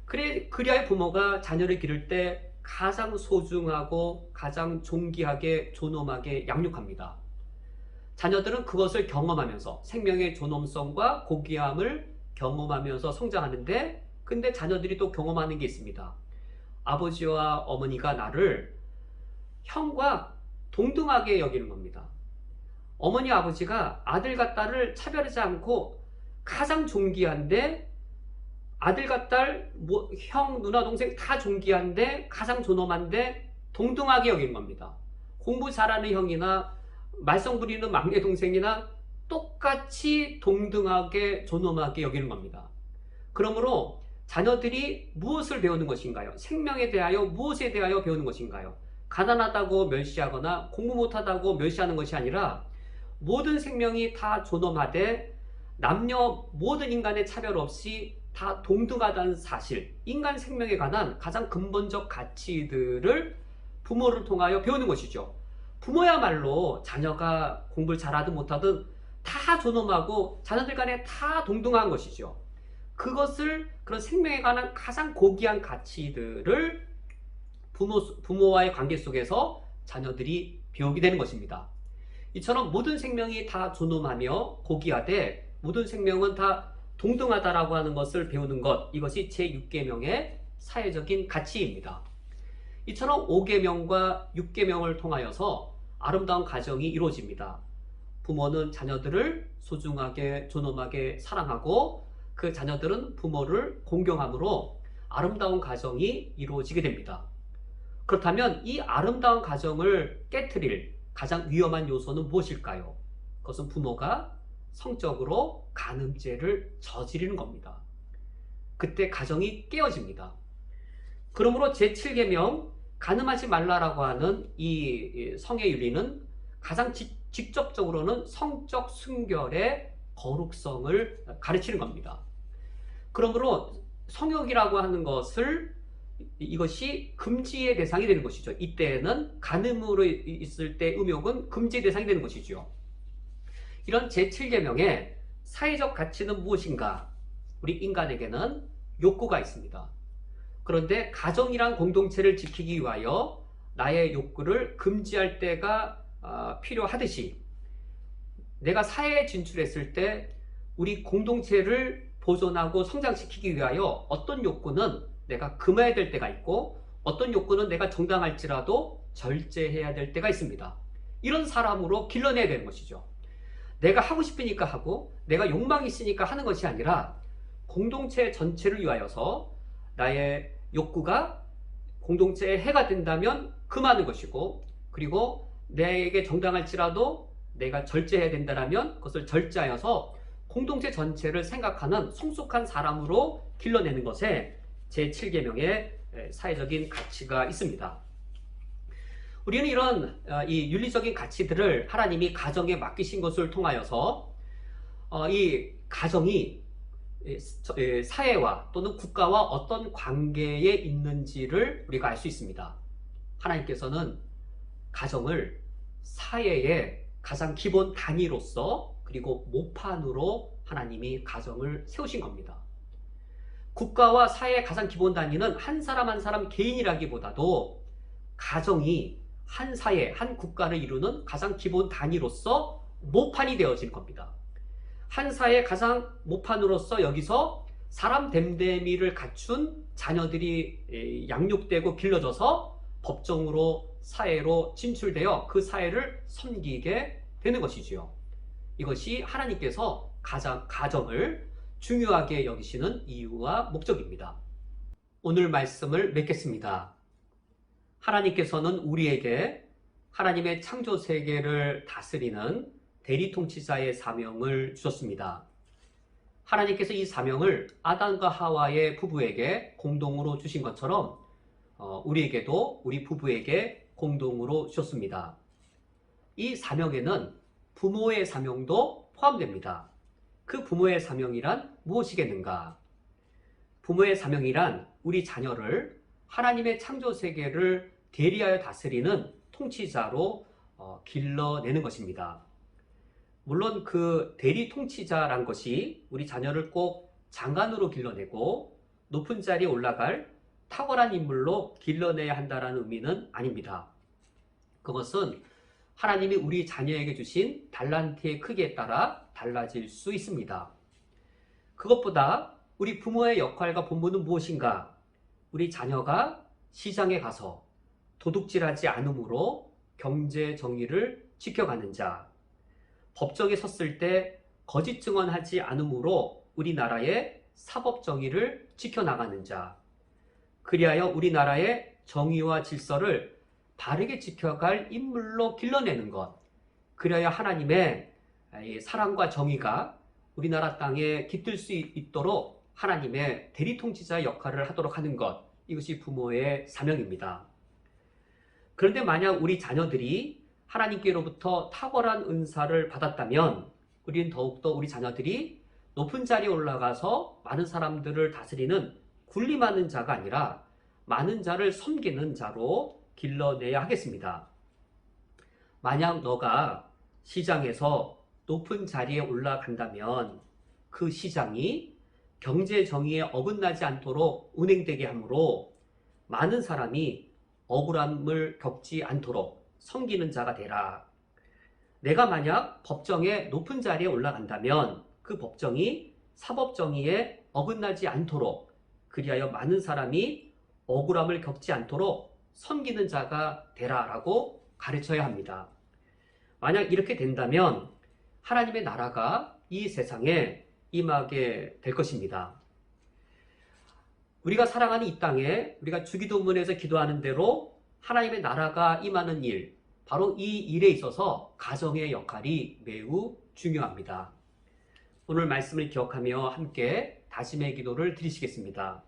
그래야 부모가 자녀를 기를 때 가장 소중하고 가장 존귀하게 존엄하게 양육합니다. 자녀들은 그것을 경험하면서 생명의 존엄성과 고귀함을 경험하면서 성장하는데, 근데 자녀들이 또 경험하는 게 있습니다. 아버지와 어머니가 나를 형과 동등하게 여기는 겁니다. 어머니 아버지가 아들과 딸을 차별하지 않고 가장 존귀한데, 아들과 딸, 형, 누나, 동생 다 존귀한데 가장 존엄한데 동등하게 여기는 겁니다. 공부 잘하는 형이나 말썽 부리는 막내 동생이나 똑같이 동등하게 존엄하게 여기는 겁니다. 그러므로 자녀들이 무엇을 배우는 것인가요? 생명에 대하여 무엇에 대하여 배우는 것인가요? 가난하다고 멸시하거나 공부 못하다고 멸시하는 것이 아니라 모든 생명이 다 존엄하되 남녀 모든 인간의 차별 없이 다 동등하다는 사실, 인간 생명에 관한 가장 근본적 가치들을 부모를 통하여 배우는 것이죠. 부모야말로 자녀가 공부를 잘하든 못하든 다 존엄하고 자녀들 간에 다 동등한 것이죠. 그런 생명에 관한 가장 고귀한 가치들을 부모와의 관계 속에서 자녀들이 배우게 되는 것입니다. 이처럼 모든 생명이 다 존엄하며 고귀하되 모든 생명은 다 동등하다라고 하는 것을 배우는 것, 이것이 제6계명의 사회적인 가치입니다. 이처럼 5계명과 6계명을 통하여서 아름다운 가정이 이루어집니다. 부모는 자녀들을 소중하게 존엄하게 사랑하고 그 자녀들은 부모를 공경함으로 아름다운 가정이 이루어지게 됩니다. 그렇다면 이 아름다운 가정을 깨트릴 가장 위험한 요소는 무엇일까요? 그것은 부모가 성적으로 간음죄를 저지르는 겁니다. 그때 가정이 깨어집니다. 그러므로 제7계명 간음하지 말라라고 하는 이 성의 윤리는 가장 직접적으로는 성적 순결의 거룩성을 가르치는 겁니다. 그러므로 성욕이라고 하는 것을 이것이 금지의 대상이 되는 것이죠. 이때에는 간음으로 있을 때 음욕은 금지의 대상이 되는 것이죠. 이런 제7계명의 사회적 가치는 무엇인가? 우리 인간에게는 욕구가 있습니다. 그런데 가정이란 공동체를 지키기 위하여 나의 욕구를 금지할 때가 필요하듯이 내가 사회에 진출했을 때 우리 공동체를 보존하고 성장시키기 위하여 어떤 욕구는 내가 금해야 될 때가 있고 어떤 욕구는 내가 정당할지라도 절제해야 될 때가 있습니다. 이런 사람으로 길러내야 되는 것이죠. 내가 하고 싶으니까 하고 내가 욕망이 있으니까 하는 것이 아니라 공동체 전체를 위하여서 나의 욕구가 공동체에 해가 된다면 금하는 것이고 그리고 내게 정당할지라도 내가 절제해야 된다면 그것을 절제하여서 공동체 전체를 생각하는 성숙한 사람으로 길러내는 것에 제7계명의 사회적인 가치가 있습니다. 우리는 이런 이 윤리적인 가치들을 하나님이 가정에 맡기신 것을 통하여서 이 가정이 사회와 또는 국가와 어떤 관계에 있는지를 우리가 알 수 있습니다. 하나님께서는 가정을 사회의 가장 기본 단위로서 그리고 모판으로 하나님이 가정을 세우신 겁니다. 국가와 사회의 가장 기본 단위는 한 사람 한 사람 개인이라기보다도 가정이 한 사회, 한 국가를 이루는 가장 기본 단위로서 모판이 되어진 겁니다. 한 사회의 가장 모판으로서 여기서 사람 됨됨이를 갖춘 자녀들이 양육되고 길러져서 법정으로 사회로 진출되어 그 사회를 섬기게 되는 것이지요. 이것이 하나님께서 가정을 중요하게 여기시는 이유와 목적입니다. 오늘 말씀을 맺겠습니다. 하나님께서는 우리에게 하나님의 창조 세계를 다스리는 대리통치자의 사명을 주셨습니다. 하나님께서 이 사명을 아담과 하와의 부부에게 공동으로 주신 것처럼 우리에게도 우리 부부에게 공동으로 주셨습니다. 이 사명에는 부모의 사명도 포함됩니다. 그 부모의 사명이란 무엇이겠는가? 부모의 사명이란 우리 자녀를 하나님의 창조 세계를 대리하여 다스리는 통치자로 길러내는 것입니다. 물론 그 대리 통치자란 것이 우리 자녀를 꼭 장관으로 길러내고 높은 자리에 올라갈 탁월한 인물로 길러내야 한다는 의미는 아닙니다. 그것은 하나님이 우리 자녀에게 주신 달란트의 크기에 따라 달라질 수 있습니다. 그것보다 우리 부모의 역할과 본분은 무엇인가? 우리 자녀가 시장에 가서 도둑질하지 않음으로 경제 정의를 지켜가는 자, 법정에 섰을 때 거짓 증언하지 않음으로 우리나라의 사법 정의를 지켜나가는 자, 그리하여 우리나라의 정의와 질서를 바르게 지켜갈 인물로 길러내는 것, 그리하여 하나님의 사랑과 정의가 우리나라 땅에 깃들 수 있도록 하나님의 대리통치자 역할을 하도록 하는 것, 이것이 부모의 사명입니다. 그런데 만약 우리 자녀들이 하나님께로부터 탁월한 은사를 받았다면 우리는 더욱더 우리 자녀들이 높은 자리에 올라가서 많은 사람들을 다스리는 군림하는 자가 아니라 많은 자를 섬기는 자로 길러내야 하겠습니다. 만약 너가 시장에서 높은 자리에 올라간다면 그 시장이 경제 정의에 어긋나지 않도록 운행되게 하므로 많은 사람이 억울함을 겪지 않도록 섬기는 자가 되라. 내가 만약 법정에 높은 자리에 올라간다면 그 법정이 사법 정의에 어긋나지 않도록 그리하여 많은 사람이 억울함을 겪지 않도록 섬기는 자가 되라라고 가르쳐야 합니다. 만약 이렇게 된다면 하나님의 나라가 이 세상에 임하게 될 것입니다. 우리가 살아가는 이 땅에 우리가 주기도문에서 기도하는 대로 하나님의 나라가 임하는 일, 바로 이 일에 있어서 가정의 역할이 매우 중요합니다. 오늘 말씀을 기억하며 함께 다짐의 기도를 드리시겠습니다.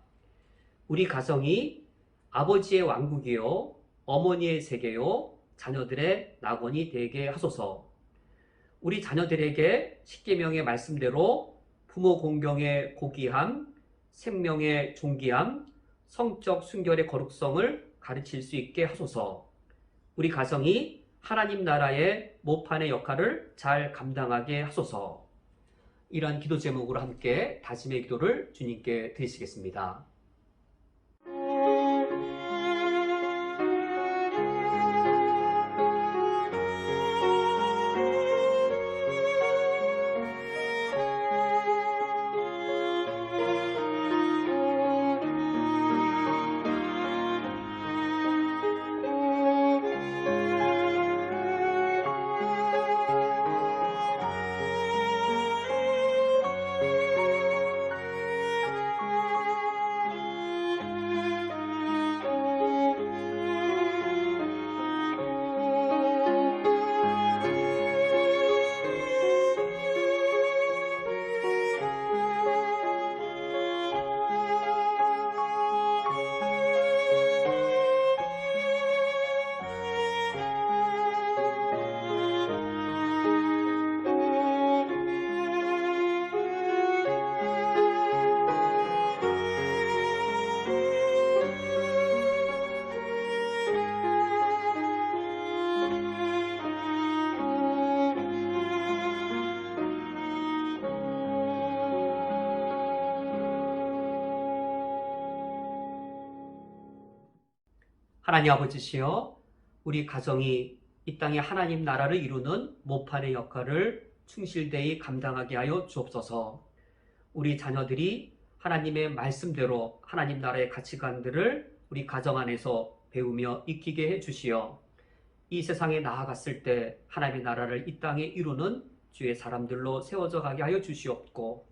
우리 가정이 아버지의 왕국이요 어머니의 세계요 자녀들의 낙원이 되게 하소서. 우리 자녀들에게 십계명의 말씀대로 부모 공경의 고귀함, 생명의 존귀함, 성적 순결의 거룩성을 가르칠 수 있게 하소서. 우리 가정이 하나님 나라의 모판의 역할을 잘 감당하게 하소서. 이러한 기도 제목으로 함께 다짐의 기도를 주님께 드리시겠습니다. 하나님 아버지시여, 우리 가정이 이 땅에 하나님 나라를 이루는 모판의 역할을 충실되이 감당하게 하여 주옵소서. 우리 자녀들이 하나님의 말씀대로 하나님 나라의 가치관들을 우리 가정 안에서 배우며 익히게 해주시어 이 세상에 나아갔을 때 하나님의 나라를 이 땅에 이루는 주의 사람들로 세워져 가게 하여 주시옵고,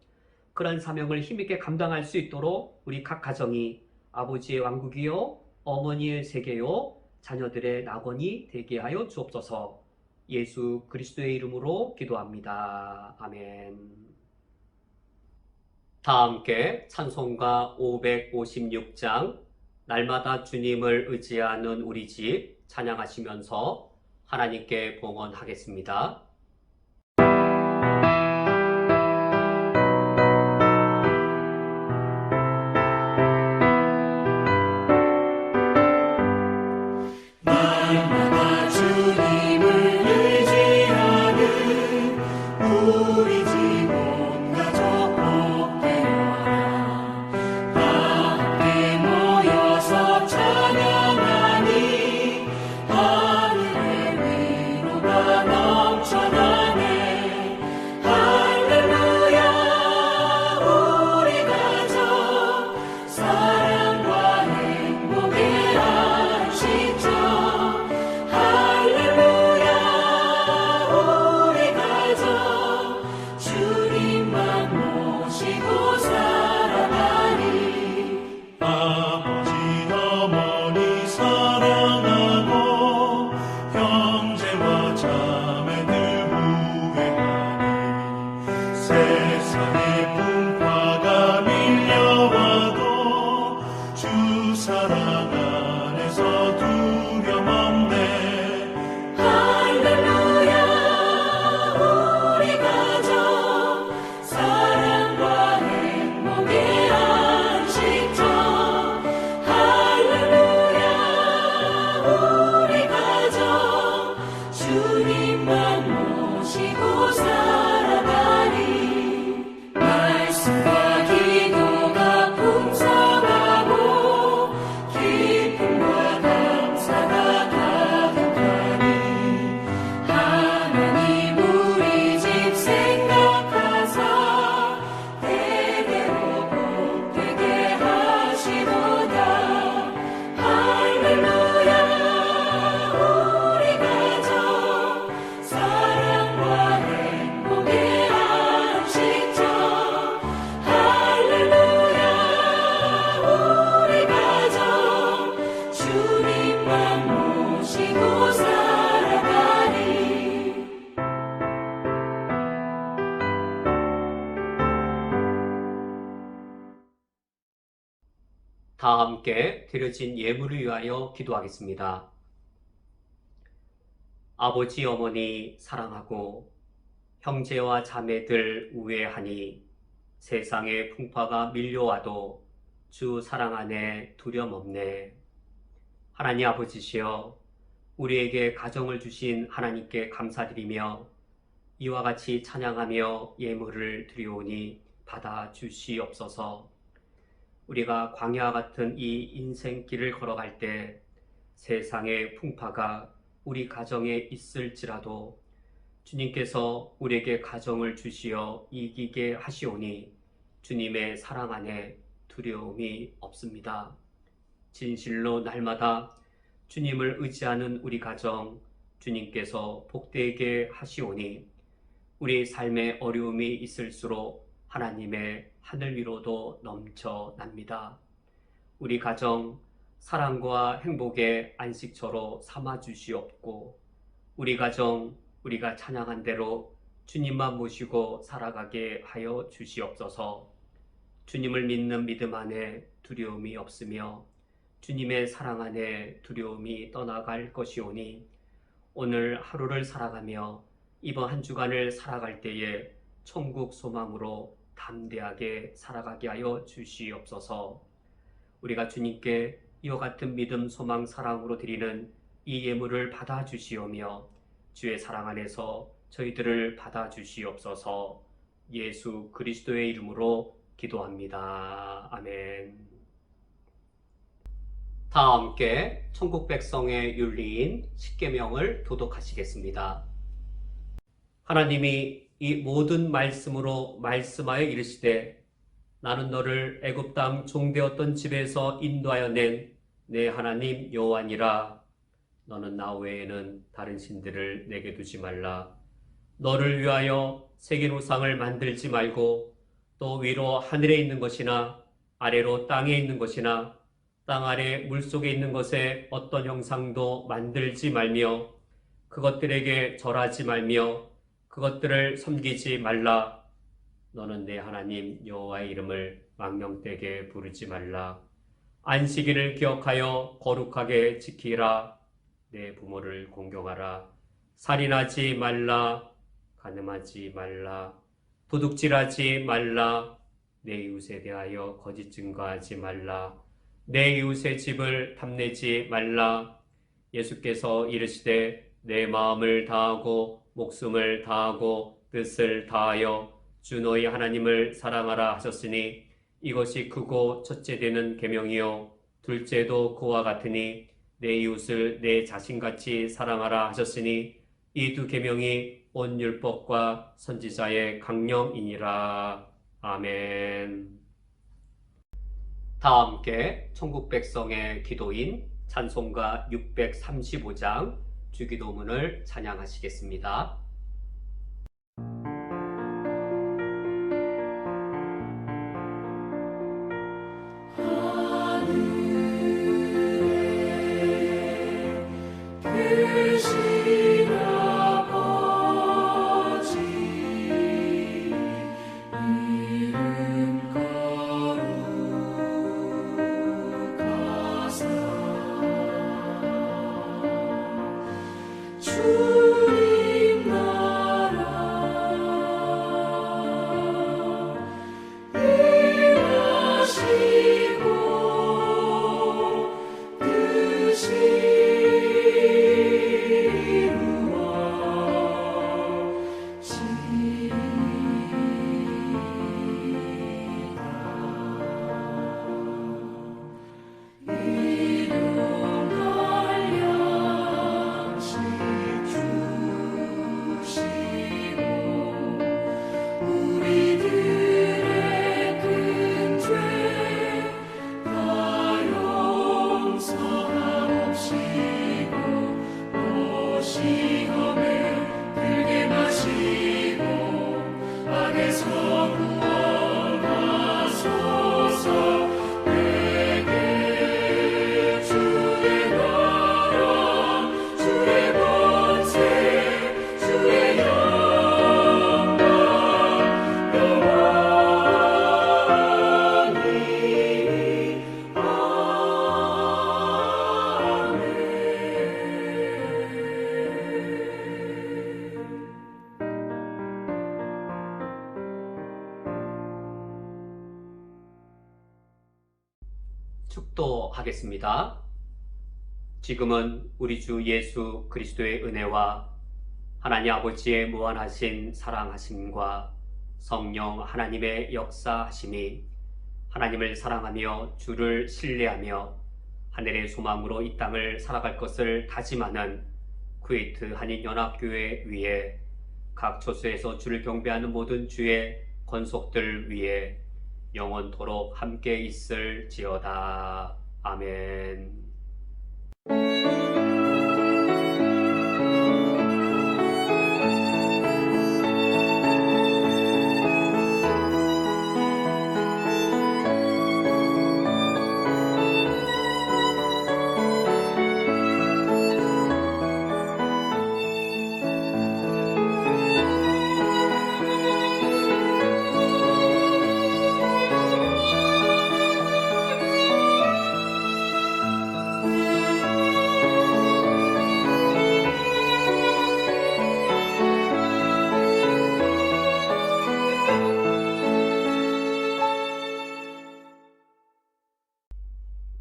그런 사명을 힘있게 감당할 수 있도록 우리 각 가정이 아버지의 왕국이요 어머니의 세계요 자녀들의 낙원이 되게 하여 주옵소서. 예수 그리스도의 이름으로 기도합니다. 아멘. 다 함께 찬송가 556장 날마다 주님을 의지하는 우리 집 찬양하시면서 하나님께 봉헌하겠습니다. 날마다 주님을 의지하는 우리 집 온 가족 복되어라. 다 함께 모여서 찬양하니 하늘의 위로가 넘쳐나네. 할렐루야. 우리 가족 사랑과 행복의 안식처. 할렐루야. 우리 가족 주님만 모시고 살아가니. 아버지 어머니 사랑하고 형제와 자매들 후회하니. 세상의 풍파가 밀려와도 주 사랑 안에서 두려움 없네. 할렐루야. 우리 가족 사랑과 행복의 안식처. 할렐루야. 우리 가족 주님만 모시고 살아가니. 말씀과 기도가 풍성하고 기쁨과 감사가 가득하니. 하나님 우리 집 생각하사 대대로 복되게 하시도다. 할렐루야. 우리 가족 사랑과 행복의 안식처. 할렐루야. 우리 가족 주님만 모시고 살아가니. 다 함께 드려진 예물을 위하여 기도하겠습니다. 아버지 어머니 사랑하고 형제와 자매들 우애하니 세상의 풍파가 밀려와도 주 사랑 안에 두려움 없네. 하나님 아버지시여, 우리에게 가정을 주신 하나님께 감사드리며 이와 같이 찬양하며 예물을 드리오니 받아 주시옵소서. 우리가 광야와 같은 이 인생길을 걸어갈 때 세상의 풍파가 우리 가정에 있을지라도 주님께서 우리에게 가정을 주시어 이기게 하시오니 주님의 사랑 안에 두려움이 없습니다. 진실로 날마다 주님을 의지하는 우리 가정 주님께서 복되게 하시오니 우리 삶에 어려움이 있을수록 하나님의 하늘 위로도 넘쳐납니다. 우리 가정 사랑과 행복의 안식처로 삼아 주시옵고 우리 가정 우리가 찬양한 대로 주님만 모시고 살아가게 하여 주시옵소서. 주님을 믿는 믿음 안에 두려움이 없으며 주님의 사랑 안에 두려움이 떠나갈 것이오니 오늘 하루를 살아가며 이번 한 주간을 살아갈 때에 천국 소망으로 담대하게 살아가게 하여 주시옵소서. 우리가 주님께 이와 같은 믿음, 소망, 사랑으로 드리는 이 예물을 받아 주시오며 주의 사랑 안에서 저희들을 받아 주시옵소서. 예수 그리스도의 이름으로 기도합니다. 아멘. 다 함께 천국 백성의 윤리인 십계명을 도독하시겠습니다. 하나님이 이 모든 말씀으로 말씀하여 이르시되 나는 너를 애굽 땅 종되었던 집에서 인도하여 낸 내 하나님 여호와니라. 너는 나 외에는 다른 신들을 내게 두지 말라. 너를 위하여 새긴 우상을 만들지 말고 또 위로 하늘에 있는 것이나 아래로 땅에 있는 것이나 땅 아래 물속에 있는 것에 어떤 형상도 만들지 말며 그것들에게 절하지 말며 그것들을 섬기지 말라. 너는 내 하나님 여호와의 이름을 망령되게 부르지 말라. 안식일을 기억하여 거룩하게 지키라. 내 부모를 공경하라. 살인하지 말라. 간음하지 말라. 도둑질하지 말라. 내 이웃에 대하여 거짓 증거하지 말라. 내 이웃의 집을 탐내지 말라. 예수께서 이르시되 내 마음을 다하고 목숨을 다하고 뜻을 다하여 주 너희 하나님을 사랑하라 하셨으니 이것이 크고 첫째 되는 계명이요 둘째도 그와 같으니 내 이웃을 내 자신같이 사랑하라 하셨으니 이 두 계명이 온 율법과 선지자의 강령이니라. 아멘. 다 함께 천국 백성의 기도인 찬송가 635장 주기도문을 찬양하시겠습니다. 주님 축도하겠습니다. 지금은 우리 주 예수 그리스도의 은혜와 하나님 아버지의 무한하신 사랑하심과 성령 하나님의 역사하심이 하나님을 사랑하며 주를 신뢰하며 하늘의 소망으로 이 땅을 살아갈 것을 다짐하는 쿠웨이트 한인연합교회 위에 각 처소에서 주를 경배하는 모든 주의 권속들 위에 영원토록 함께 있을지어다. 아멘.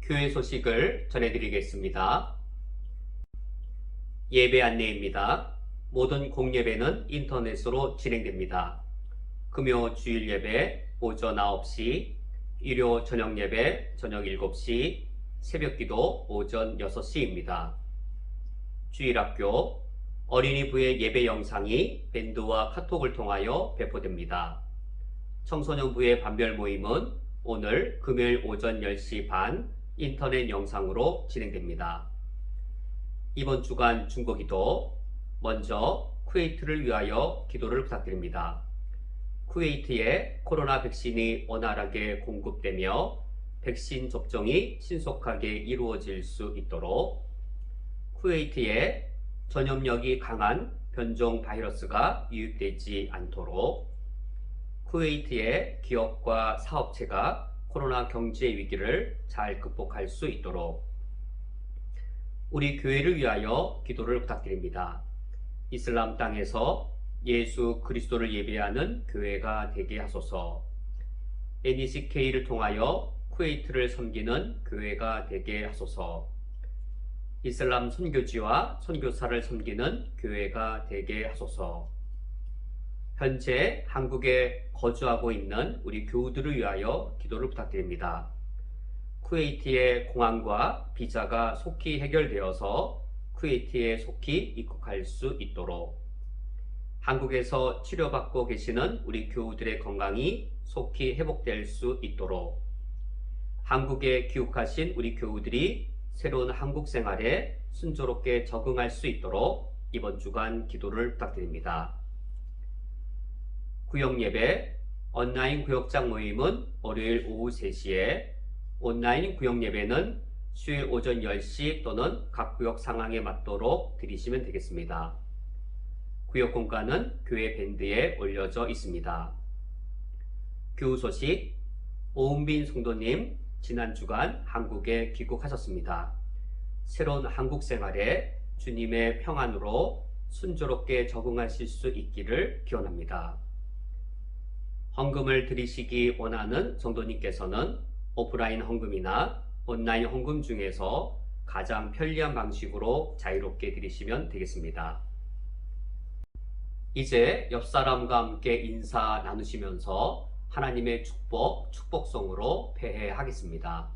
교회 소식을 전해드리겠습니다. 예배 안내입니다. 모든 공예배는 인터넷으로 진행됩니다. 금요 주일 예배 오전 9시, 일요 저녁 예배 저녁 7시, 새벽기도 오전 6시입니다. 주일학교 어린이부의 예배 영상이 밴드와 카톡을 통하여 배포됩니다. 청소년부의 반별 모임은 오늘 금요일 오전 10시 반 인터넷 영상으로 진행됩니다. 이번 주간 중보기도 먼저 쿠웨이트를 위하여 기도를 부탁드립니다. 쿠웨이트에 코로나 백신이 원활하게 공급되며 백신 접종이 신속하게 이루어질 수 있도록, 쿠웨이트에 전염력이 강한 변종 바이러스가 유입되지 않도록, 쿠웨이트의 기업과 사업체가 코로나 경제 위기를 잘 극복할 수 있도록 우리 교회를 위하여 기도를 부탁드립니다. 이슬람 땅에서 예수 그리스도를 예배하는 교회가 되게 하소서. NECK를 통하여 쿠웨이트를 섬기는 교회가 되게 하소서. 이슬람 선교지와 선교사를 섬기는 교회가 되게 하소서. 현재 한국에 거주하고 있는 우리 교우들을 위하여 기도를 부탁드립니다. 쿠웨이트의 공항과 비자가 속히 해결되어서 쿠웨이트에 속히 입국할 수 있도록, 한국에서 치료받고 계시는 우리 교우들의 건강이 속히 회복될 수 있도록, 한국에 귀국하신 우리 교우들이 새로운 한국 생활에 순조롭게 적응할 수 있도록 이번 주간 기도를 부탁드립니다. 구역예배, 온라인 구역장 모임은 월요일 오후 3시에, 온라인 구역예배는 수요일 오전 10시 또는 각 구역 상황에 맞도록 드리시면 되겠습니다. 구역 공간은 교회 밴드에 올려져 있습니다. 교우 소식, 오은빈 성도님 지난 주간 한국에 귀국하셨습니다. 새로운 한국 생활에 주님의 평안으로 순조롭게 적응하실 수 있기를 기원합니다. 헌금을 드리시기 원하는 성도님께서는 오프라인 헌금이나 온라인 헌금 중에서 가장 편리한 방식으로 자유롭게 드리시면 되겠습니다. 이제 옆 사람과 함께 인사 나누시면서 하나님의 축복송으로 폐회하겠습니다.